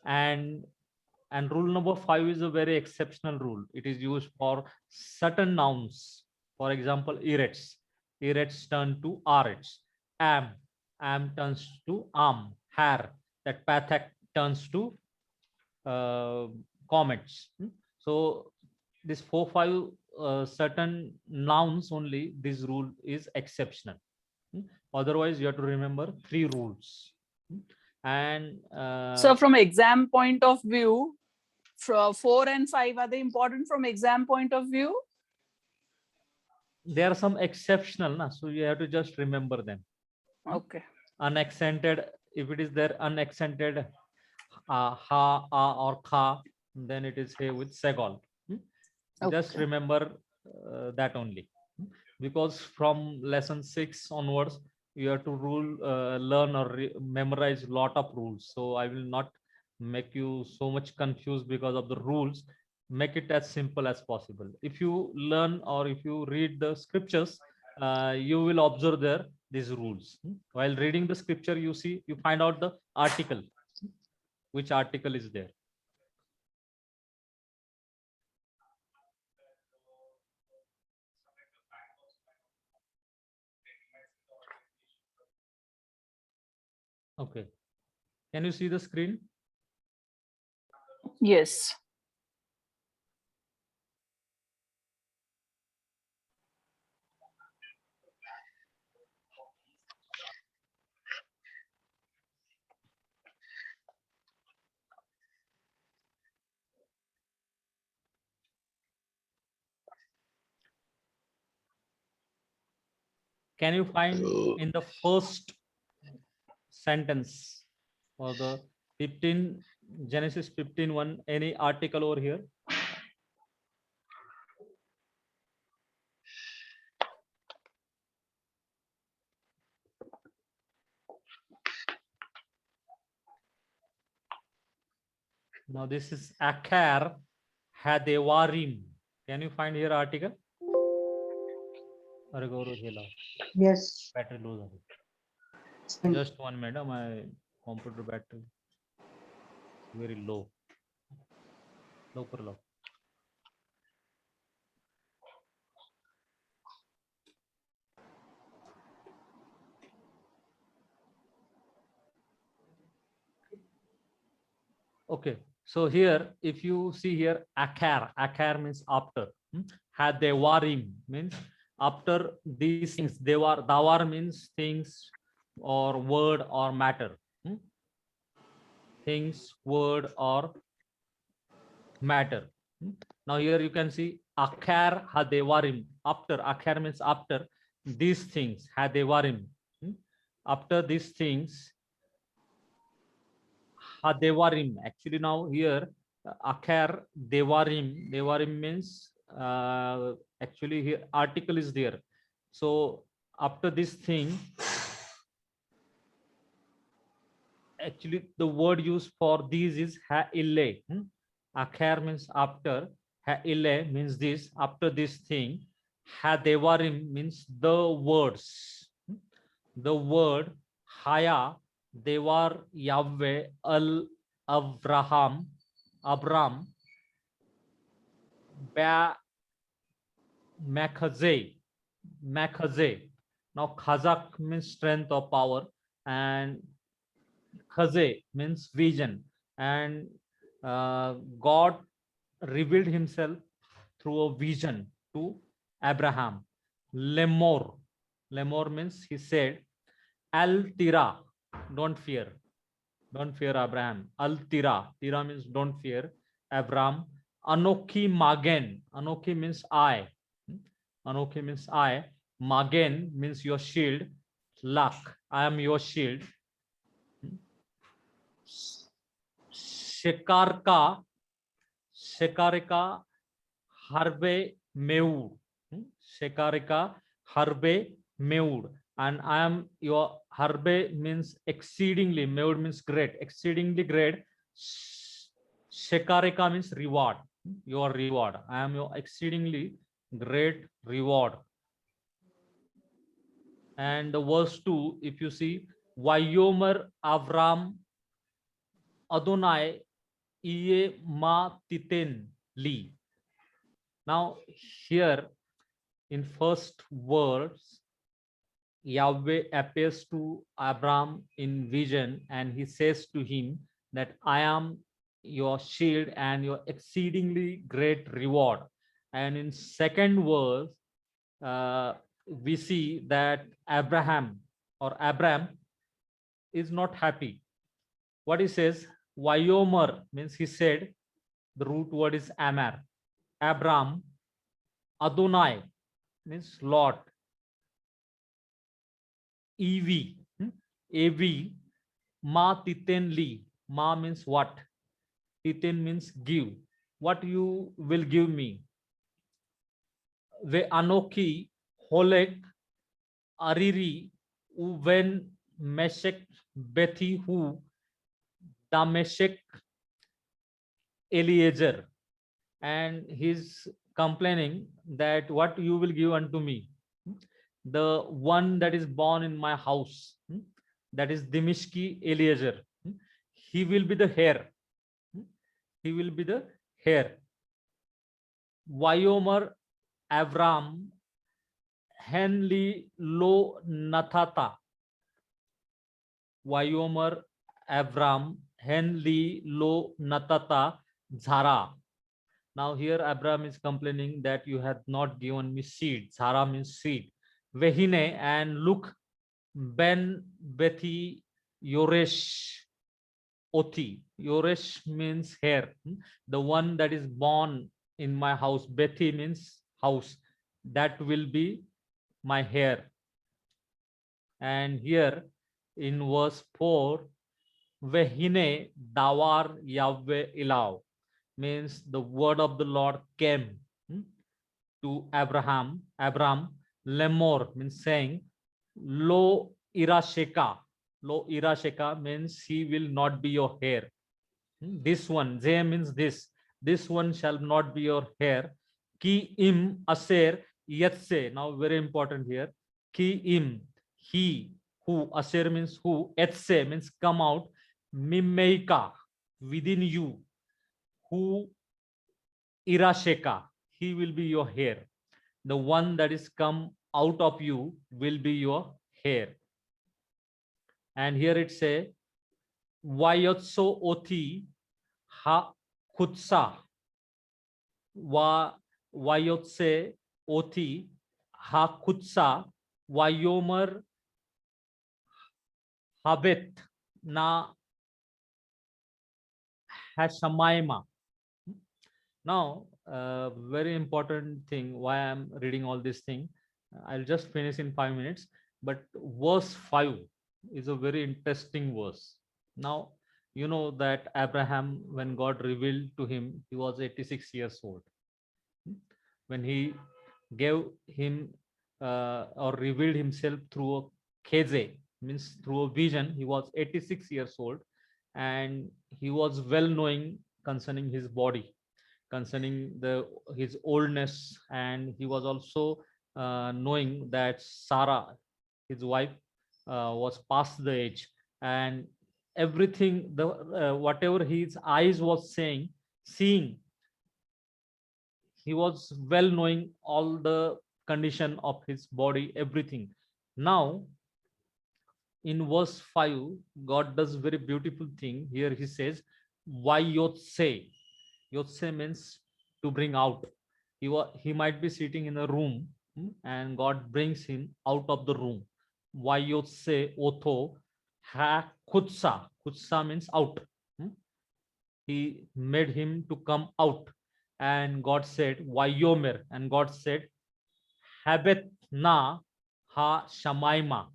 and and rule number 5 is a very exceptional rule. It is used for certain nouns. For example, erets. Erets turn to arets. Am. Am turns to am. Hair. That pathak turns to comets. So this 4-5 certain nouns only, this rule is exceptional. Otherwise, you have to remember 3 rules. And So from exam point of view, 4 and 5, are they important from exam point of view? there are some exceptional, na? So you have to just remember them. Okay. Unaccented, if it is there unaccented ha, a or kha, then it is here with segol. Just Okay. remember that only. Because from lesson 6 onwards, you have to learn or memorize lot of rules. So I will not make you so much confused because of the rules. Make it as simple as possible. If you learn or if you read the scriptures, you will observe there these rules. While reading the scripture, you find out the article, which article is there. Okay. Can you see the screen? Yes. Can you find in the first sentence or the 15 Genesis 15:1 any article over here? Now this is Akar Hadewarim. Can you find here article? Yes. Battery low. Just 1 minute. My computer battery very low. Low. Okay, so here, if you see here, akar means after. Hadewarim means after these things. Dawar means things or word or matter. Things, word or matter. Now here you can see akar hadewarim. After, akar means after these things, hadewarim. After these things, hadewarim. Actually now here, akar dewarim. Dewarim means actually here article is there. So after this thing, actually the word used for these is ha-ille. Akhir means after, ha-ille means this, after this thing, ha-devarim means the words. The word haya, devar, Yahweh, al, Abraham, ba, makaze. Now khazak means strength or power, and Khaze means vision, and God revealed himself through a vision to Abraham. Lemor means he said, Al Tira, don't fear Abraham. Al Tira means don't fear Abraham. Anoki Magen, Anoki means I. Anoki means I. Magen means your shield. Lak, I am your shield. Shekarka harbe meud. Shekarika harbe meud. And I am your harbe means exceedingly, meud means great, exceedingly great. Shekarika means reward, your reward. I am your exceedingly great reward. And the verse 2, if you see, Vayomer Avram Adonai iye ma titen li. Now here in first words, Yahweh appears to Abraham in vision and he says to him that I am your shield and your exceedingly great reward. And in second verse, we see that Abram is not happy. What he says, Vayomer means he said, the root word is Amar. Abram, Adonai means Lord. EV, AV, Ma Titen Li. Ma means what? Titen means give. What you will give me? Ve Anoki, Holek, Ariri, Uven Meshek Bethi Hu, Dameshek Eliezer. And he's complaining that what you will give unto me, the one that is born in my house, that is Dimishki Eliezer, he will be the heir. He will be the heir. Vayomer Avram Henli lo Nathata. Vayomer Avram Henli lo Natata Zara. Now here Abraham is complaining that you have not given me seed. Zara means seed. Vehine, and look, Ben Bethi Yoresh Oti. Yoresh means heir. The one that is born in my house. Bethi means house. That will be my heir. And here in verse 4, Vehine Dawar Yahweh Ilav, means the word of the Lord came to Abraham. Lemor means saying, Lo Irasheka. Lo Irasheka means he will not be your heir. This one, Ze means this. This one shall not be your heir. Ki im aser yetse. Now very important here. Ki im, he, who, aser means who, etse means come out, mimeika, within you, who irasheka, he will be your heir. The one that is come out of you will be your heir. And here it say, Vayotso oti ha kutsa vayotse oti ha kutsa vayomer habet na hashamayma. Now, very important thing why I'm reading all this thing. I'll just finish in 5 minutes. But verse 5 is a very interesting verse. Now, you know that Abraham, when God revealed to him, he was 86 years old. When he gave him or revealed himself through a kheze, means through a vision, he was 86 years old, and he was well knowing concerning his body, concerning his oldness, and he was also knowing that Sarah, his wife, was past the age, and everything, the whatever his eyes was seeing, he was well knowing all the condition of his body, everything. Now, in verse 5, God does very beautiful thing. Here he says, why yotse? Yotse means to bring out. He might be sitting in a room, and God brings him out of the room. Why yotse otho ha kutsa? Kutsa means out. He made him to come out. And God said, Vayomer. And God said, Habet na ha shamaima.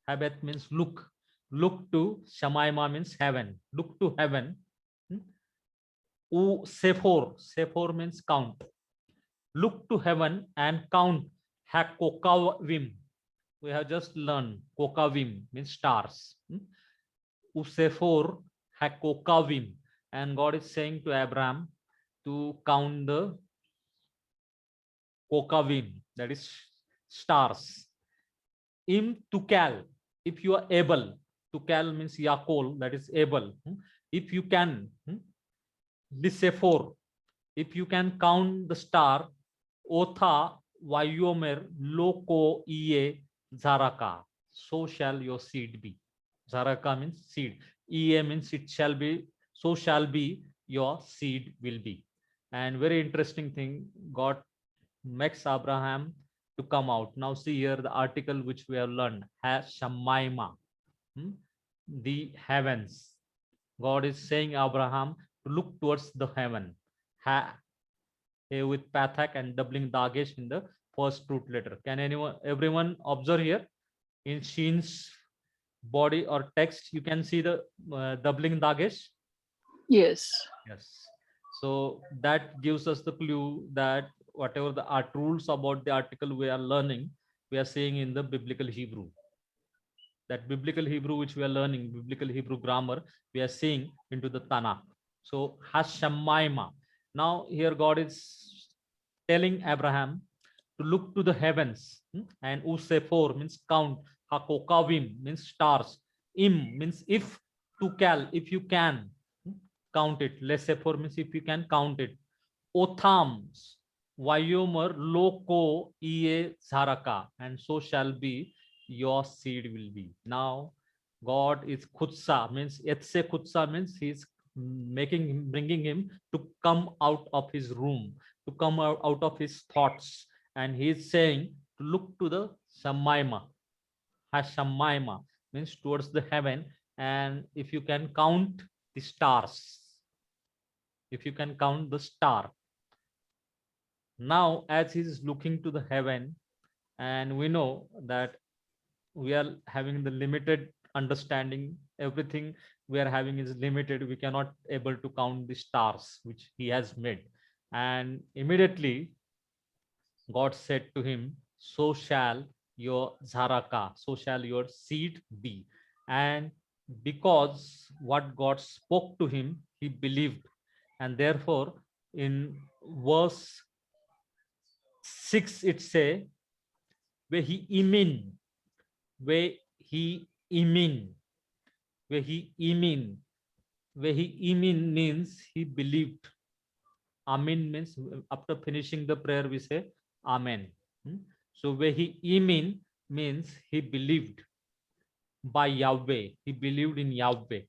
Habet means look. Look to, shamaima means heaven. Look to heaven. U sephor. Sephor means count. Look to heaven and count hakokavim. We have just learned kokavim means stars. U sephor hakokavim. And God is saying to Abraham to count the kokavim, that is stars. Im tukal, if you are able. Tukal means yakol, that is able. If you can. Lisephor, if you can count the star. Otha vayomer loko iye zaraka, so shall your seed be. Zaraka means seed. Iye means it shall be, so shall be your seed will be. And very interesting thing, God makes Abraham to come out. Now see here the article which we have learned, Shamaima, the heavens. God is saying Abraham to look towards the heaven. With pathak and doubling dagesh in the first root letter. Can everyone observe here in Sheen's body or text? You can see the doubling dagesh. Yes. Yes. So that gives us the clue that whatever the art rules about the article we are learning, we are seeing in the biblical Hebrew. That biblical Hebrew which we are learning, biblical Hebrew grammar, we are seeing into the Tanakh. So Hashamayma. Now here God is telling Abraham to look to the heavens, and Usephor means count, Hakokavim means stars, Im means if, Tukal if you can count it, Lesephor means if you can count it, Otham Vayomer loko iye zaraka, and so shall be your seed will be. Now God is Kutsa, means Etse Kutsa means he's bringing him to come out of his room, to come out of his thoughts, and he is saying to look to the Shamaima. Hashamaima means towards the heaven, and if you can count the stars, if you can count the star. Now as he is looking to the heaven, and we know that we are having the limited understanding, everything we are having is limited, we cannot able to count the stars which he has made. And immediately God said to him, so shall your zaraka, so shall your seed be. And because what God spoke to him, he believed. And therefore in verse 6 it say, where he imin, where he imin, where he imin, where he imin means he believed. Amen means after finishing the prayer we say amen. So where he imin means he believed by Yahweh. He believed in Yahweh.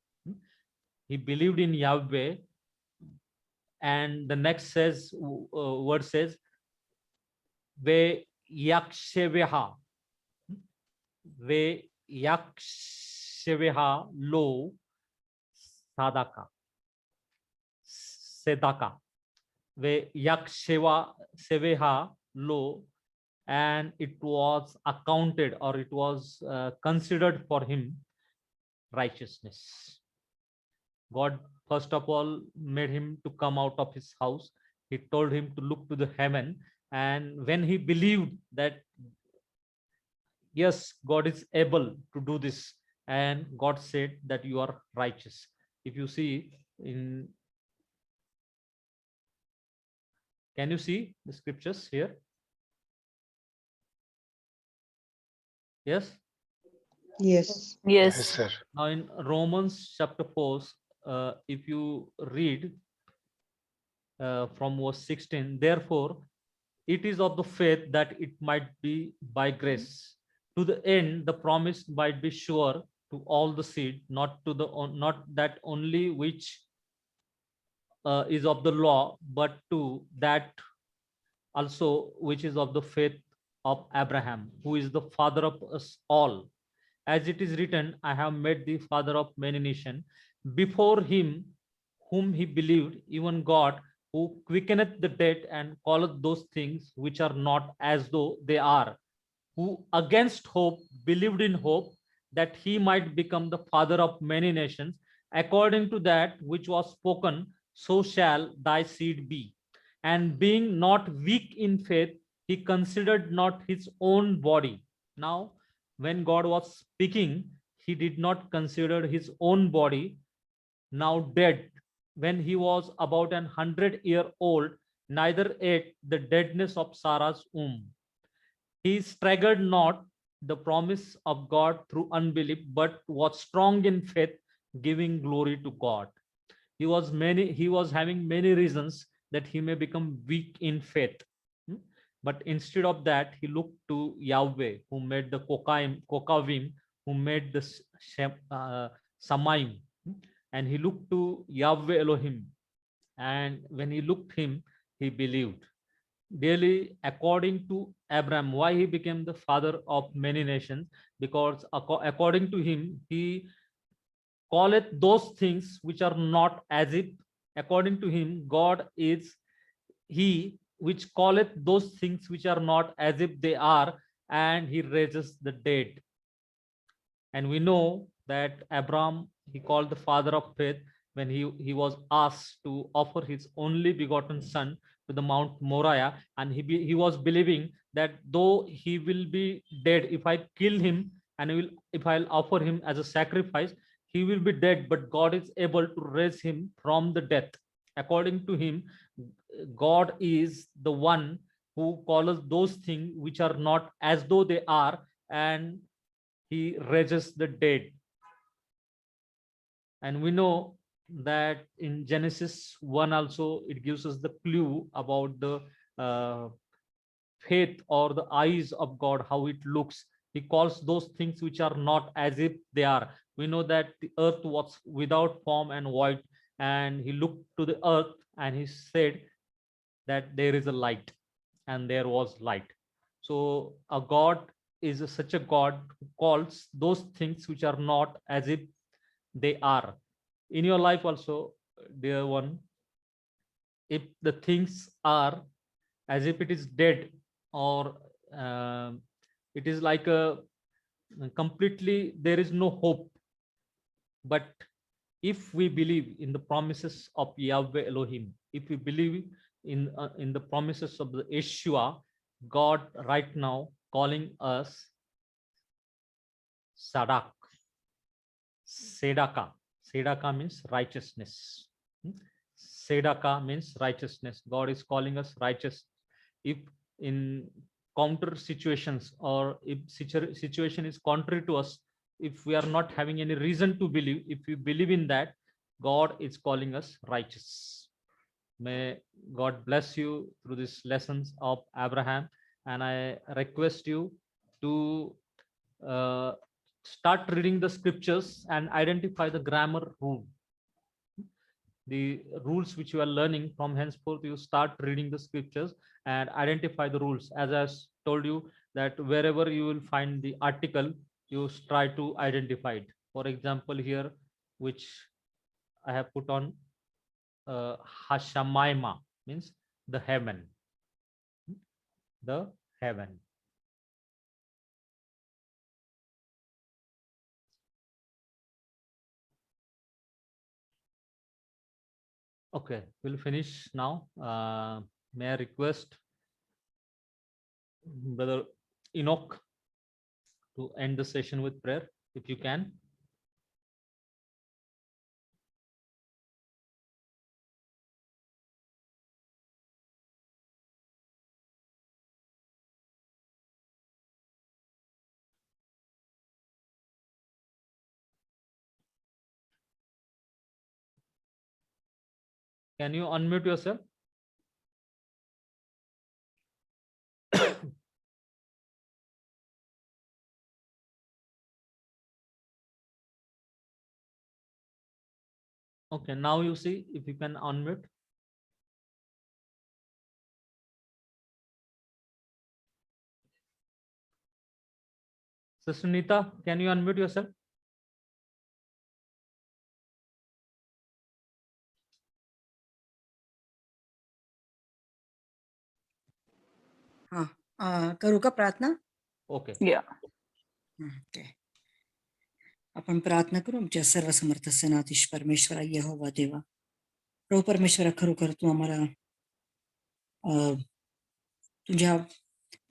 He believed in Yahweh and the next says word says ve yaksheveha, ve yaksheveha lo sadaka sedaka, ve yaksheva seveha lo, and it was accounted, or it was considered for him righteousness. God first of all made him to come out of his house. He told him to look to the heaven, and when he believed that yes, God is able to do this, and God said that you are righteous. If you see in, can you see the scriptures here? Yes. Yes. Yes, Yes. sir. Now in Romans chapter 4, if you read from verse 16, therefore it is of the faith that it might be by grace, to the end the promise might be sure to all the seed, not to the not that only which is of the law, but to that also which is of the faith of Abraham, who is the father of us all. As it is written, I have made thee father of many nations, before him whom he believed, even God, who quickeneth the dead and calleth those things which are not as though they are, who against hope believed in hope, that he might become the father of many nations, according to that which was spoken, so shall thy seed be. And being not weak in faith, he considered not his own body. Now, when God was speaking, he did not consider his own body, now dead, when he was about 100 years old, neither ate the deadness of Sarah's womb. He staggered not the promise of God through unbelief, but was strong in faith, giving glory to God. He was having many reasons that he may become weak in faith. But instead of that, he looked to Yahweh, who made the Kokavim, who made the Samaim, and he looked to Yahweh Elohim. And when he looked him, he believed. Daily, according to Abraham, why he became the father of many nations? Because according to him, he calleth those things which are not as if, according to him, God is he which calleth those things which are not as if they are, and he raises the dead. And we know that Abraham, he called the father of faith when he was asked to offer his only begotten son to the Mount Moriah, and he was believing that though he will be dead, if I kill him and if I'll offer him as a sacrifice, he will be dead, but God is able to raise him from the death. According to him, God is the one who calls those things which are not as though they are, and he raises the dead. And we know that in Genesis 1 also, it gives us the clue about the faith or the eyes of God, how it looks. He calls those things which are not as if they are. We know that the earth was without form and void, and he looked to the earth and he said that there is a light, and there was light. So a God is such a God who calls those things which are not as if they are. In your life also, dear one, if the things are as if it is dead, or it is like a completely there is no hope, but if we believe in the promises of Yahweh Elohim, if we believe in the promises of the Yeshua, God right now calling us Sadak, Sedaka. Sedaka means righteousness. Sedaka means righteousness. God is calling us righteous. If in counter situations, or if situation is contrary to us, if we are not having any reason to believe, if we believe in that, God is calling us righteous. May God bless you through these lessons of Abraham, and I request you to start reading the scriptures and identify the grammar rule. the rules which you are learning. From henceforth, you start reading the scriptures and identify the rules. As I told you, that wherever you will find the article, you try to identify it. For example, here, which I have put on, Hashamaima means the heaven. The heaven. Okay, we'll finish now. May I request Brother Enoch to end the session with prayer, if you can. Can you unmute yourself? Okay, now you see if you can unmute. Sister Nita, can you unmute yourself? करू का प्रार्थना? Okay. Yeah. Okay. आपण प्रार्थना करू. आमच्या सर्व समर्थ सेनाधीश परमेश्वरा, यहोवा देवा, प्रभू परमेश्वरा, खरोखर तू आम्हाला तुझ्या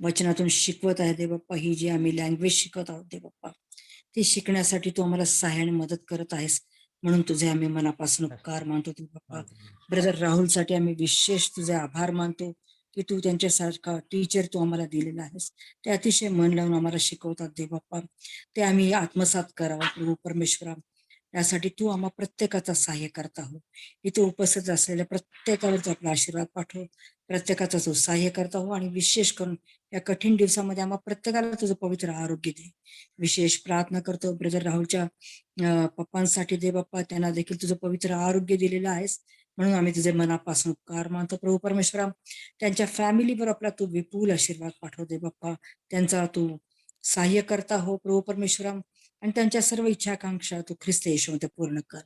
वचनातून शिकवत आहे देवप्पा. ही जी आम्ही लँग्वेज शिकत आहोत देवप्पा, ती शिकण्यासाठी तू आम्हाला सहाय्याने मदत करत आहेस, म्हणून तुझे आम्ही मनापासून उपकार मानतो देवप्पा. ब्रदर राहुलसाठी आम्ही विशेष तुझे आभार मानतो की तू त्यांच्यासारखा टीचर तू आम्हाला दिलेला आहेस. ते अतिशय मन लावून आम्हाला शिकवतात देवप्पा. ते आम्ही आत्मसात करावं प्रभू परमेश्वरा. यासाठी तू आम्हा प्रत्येकाचा सहाय्य करता हो. इथे उपस्थित असलेल्या प्रत्येकावर आपला आशीर्वाद पाठव. प्रत्येकाचा तू सहाय्य करता हो. आणि विशेष करून या कठीण दिवसामध्ये आम्हा प्रत्येकाला तुझं पवित्र आरोग्य दे. विशेष प्रार्थना करतो ब्रदर राहुलच्या पप्पांसाठी दे बाप्पा. त्यांना देखील तुझं पवित्र आरोग्य दिलेलं आहेस, म्हणून आम्ही तुझे मनापासून उपकार मानतो प्रभू परमेश्वरा. त्यांच्या फॅमिलीवर आपला तू विपुल आशीर्वाद पाठव दे बाप्पा. त्यांचा तू सहाय्य करता हो प्रभू परमेश्वरा. आणि त्यांच्या सर्व इच्छाकांक्षा तू ख्रिस्त येशूमध्ये पूर्ण कर.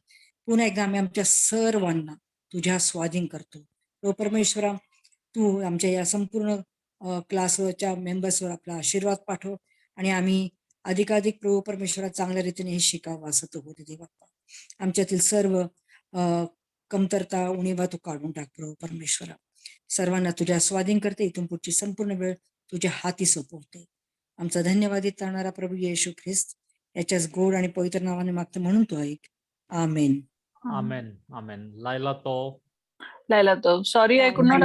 पुन्हा एकदा आम्ही आमच्या सर्वांना तुझ्या स्वाधीन करतो प्रभू परमेश्वरा. तू आमच्या या संपूर्ण क्लासच्या मेंबर्सवर आपला आशीर्वाद पाठव आणि आम्ही अधिकाधिक प्रभू परमेश्वरा चांगल्या रीतीने हे शिकावं असं तू होते बाप्पा. आमच्यातील सर्व कमतरता उणीवा तू काढून टाक प्रभू परमेश्वरा. सर्वांना तुझ्या स्वाधीन करते. इथून पुढची संपूर्ण वेळ तुझ्या हाती सोपवते. आमचा धन्यवादित करणारा प्रभू येशू ख्रिस्त याच्याच गोड आणि पवित्र नावाने मागतो, म्हणून तो ऐक. आमेन. Amen. Amen. Laila to. Laila, sorry, I could not